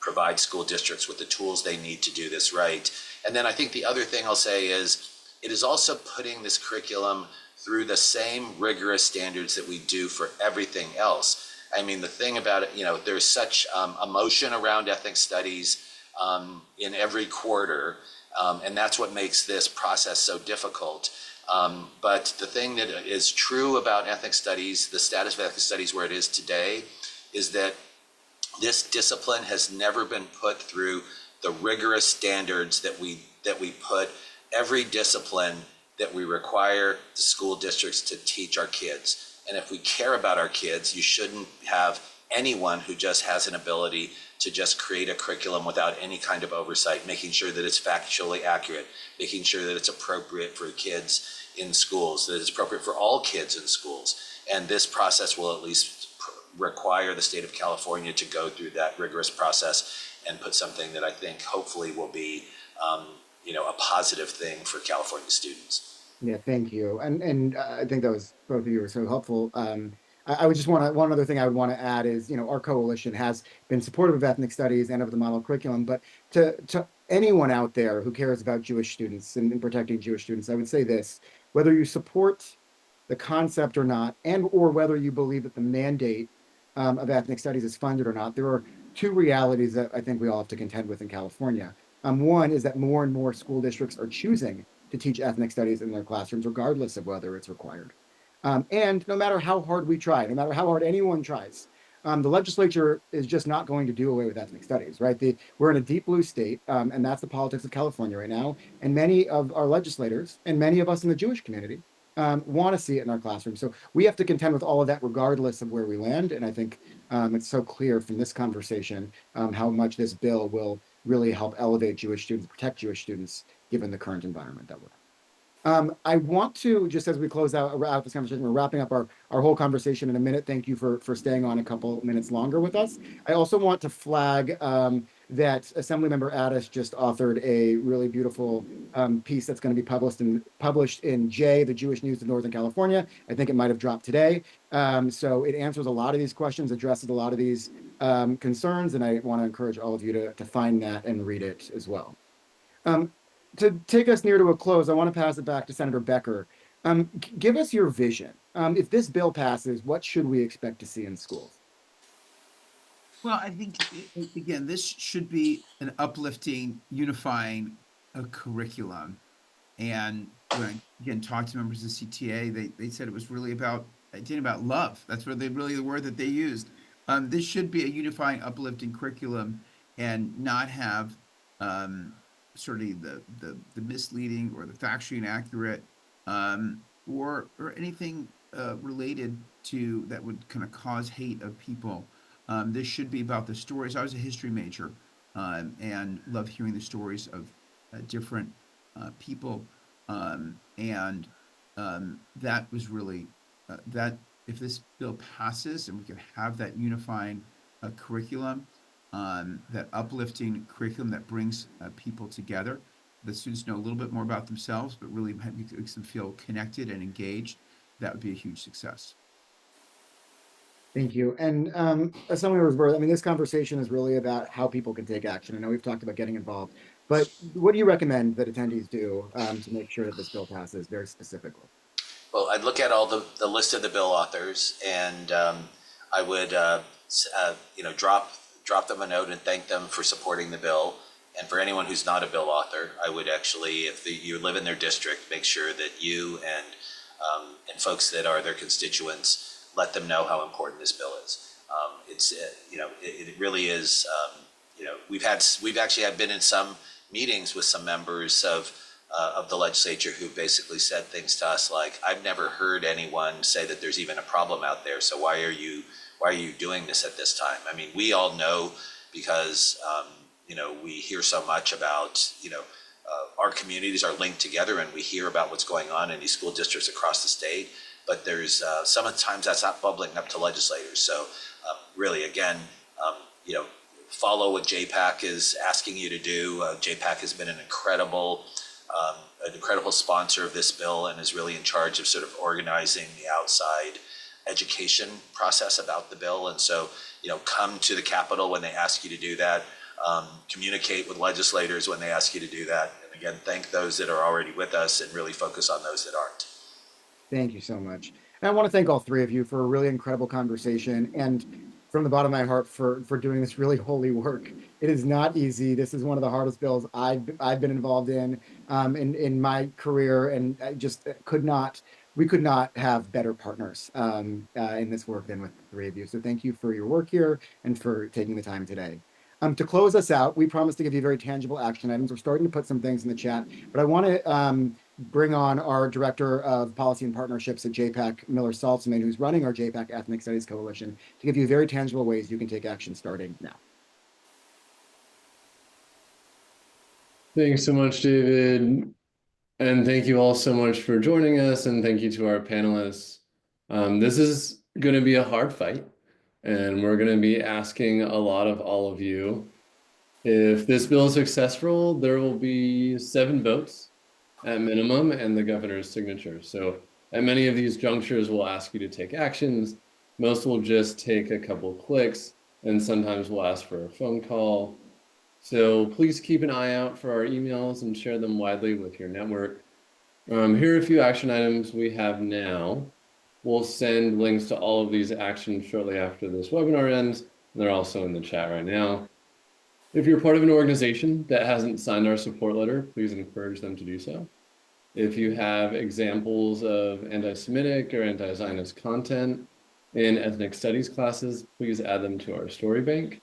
provide school districts with the tools they need to do this right. And then I think the other thing I'll say is it is also putting this curriculum through the same rigorous standards that we do for everything else. I mean, the thing about it, there's such emotion around ethnic studies in every quarter, and that's what makes this process so difficult. But the thing that is true about ethnic studies, the status of ethnic studies where it is today, is that this discipline has never been put through the rigorous standards that we put every discipline that we require the school districts to teach our kids. And if we care about our kids, you shouldn't have anyone who just has an ability to just create a curriculum without any kind of oversight, making sure that it's factually accurate, making sure that it's appropriate for kids in schools, that it's appropriate for all kids in schools. And this process will at least require the state of California to go through that rigorous process and put something that I think hopefully will be a positive thing for California students. Yeah, thank you. And I think that was, both of you were so helpful. I would just one other thing I would want to add is, our coalition has been supportive of ethnic studies and of the model curriculum, but to anyone out there who cares about Jewish students and protecting Jewish students, I would say this: whether you support the concept or not, and or whether you believe that the mandate of ethnic studies is funded or not, there are two realities that I think we all have to contend with in California. One is that more and more school districts are choosing to teach ethnic studies in their classrooms, regardless of whether it's required. And no matter how hard we try, no matter how hard anyone tries, the legislature is just not going to do away with ethnic studies, right? We're in a deep blue state, and that's the politics of California right now. And many of our legislators and many of us in the Jewish community want to see it in our classroom. So we have to contend with all of that regardless of where we land. And I think it's so clear from this conversation how much this bill will really help elevate Jewish students, protect Jewish students, given the current environment that we're in. I want to, just as we close out this conversation, we're wrapping up our whole conversation in a minute. Thank you for staying on a couple minutes longer with us. I also want to flag that Assemblymember Addis just authored a really beautiful piece that's going to be published in J, the Jewish News of Northern California. I think it might have dropped today. So it answers a lot of these questions, addresses a lot of these concerns, and I want to encourage all of you to find that and read it as well. To take us near to a close, I want to pass it back to Senator Becker. Give us your vision. If this bill passes, what should we expect to see in schools? Well, I think, again, this should be an uplifting, unifying curriculum. And when I, again, talked to members of the CTA, they said it was really about love. That's really the word that they used. This should be a unifying, uplifting curriculum and not have sort of the misleading or the factually inaccurate or anything related to that would kind of cause hate of people. This should be about the stories. I was a history major and love hearing the stories of different people. And that was really that if this bill passes and we could have that unifying curriculum, that uplifting curriculum that brings people together. The students know a little bit more about themselves, but really makes them feel connected and engaged. That would be a huge success. Thank you. And Assemblymember Zbur, I mean, this conversation is really about how people can take action. I know we've talked about getting involved, but what do you recommend that attendees do to make sure that this bill passes very specifically? Well, I'd look at all the list of the bill authors, and I would drop them a note and thank them for supporting the bill. And for anyone who's not a bill author, I would actually, if you live in their district, make sure that you and folks that are their constituents let them know how important this bill is. It really is. We've actually been in some meetings with some members of the legislature who basically said things to us like, "I've never heard anyone say that there's even a problem out there. So why are you doing this at this time?" I mean, we all know because we hear so much about our communities are linked together, and we hear about what's going on in these school districts across the state. But there's sometimes that's not bubbling up to legislators. So really, again, follow what JPAC is asking you to do. JPAC has been an incredible sponsor of this bill and is really in charge of sort of organizing the outside education process about the bill. And so, come to the Capitol when they ask you to do that. Communicate with legislators when they ask you to do that. And again, thank those that are already with us and really focus on those that aren't. Thank you so much. And I want to thank all three of you for a really incredible conversation, and from the bottom of my heart for doing this really holy work. It is not easy. This is one of the hardest bills I've been involved in my career, and I just we could not have better partners in this work than with the three of you. So thank you for your work here and for taking the time today. To close us out, we promised to give you very tangible action items. We're starting to put some things in the chat, but I want to bring on our Director of Policy and Partnerships at JPAC, Miller Saltzman, who's running our JPAC Ethnic Studies Coalition, to give you very tangible ways you can take action starting now. Thanks so much, David. And thank you all so much for joining us, and thank you to our panelists. This is going to be a hard fight, and we're going to be asking a lot of all of you. If this bill is successful, there will be 7 votes at minimum and the governor's signature. So at many of these junctures, we'll ask you to take actions. Most will just take a couple clicks, and sometimes we'll ask for a phone call. So please keep an eye out for our emails and share them widely with your network. Here are a few action items we have now. We'll send links to all of these actions shortly after this webinar ends. They're also in the chat right now. If you're part of an organization that hasn't signed our support letter, please encourage them to do so. If you have examples of anti-Semitic or anti-Zionist content in ethnic studies classes, please add them to our story bank.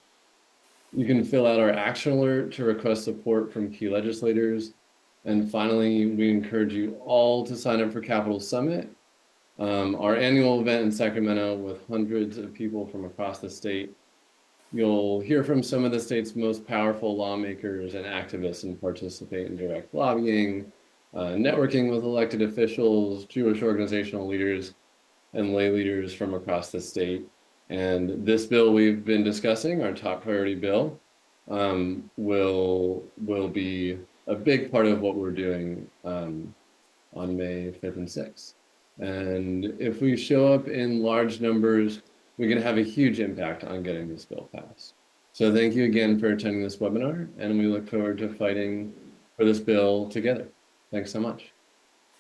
You can fill out our action alert to request support from key legislators. And finally, we encourage you all to sign up for Capitol Summit, our annual event in Sacramento with hundreds of people from across the state. You'll hear from some of the state's most powerful lawmakers and activists and participate in direct lobbying, networking with elected officials, Jewish organizational leaders, and lay leaders from across the state. And this bill we've been discussing, our top priority bill, will be a big part of what we're doing on May 5th and 6th. And if we show up in large numbers, we can have a huge impact on getting this bill passed. So thank you again for attending this webinar, and we look forward to fighting for this bill together. Thanks so much.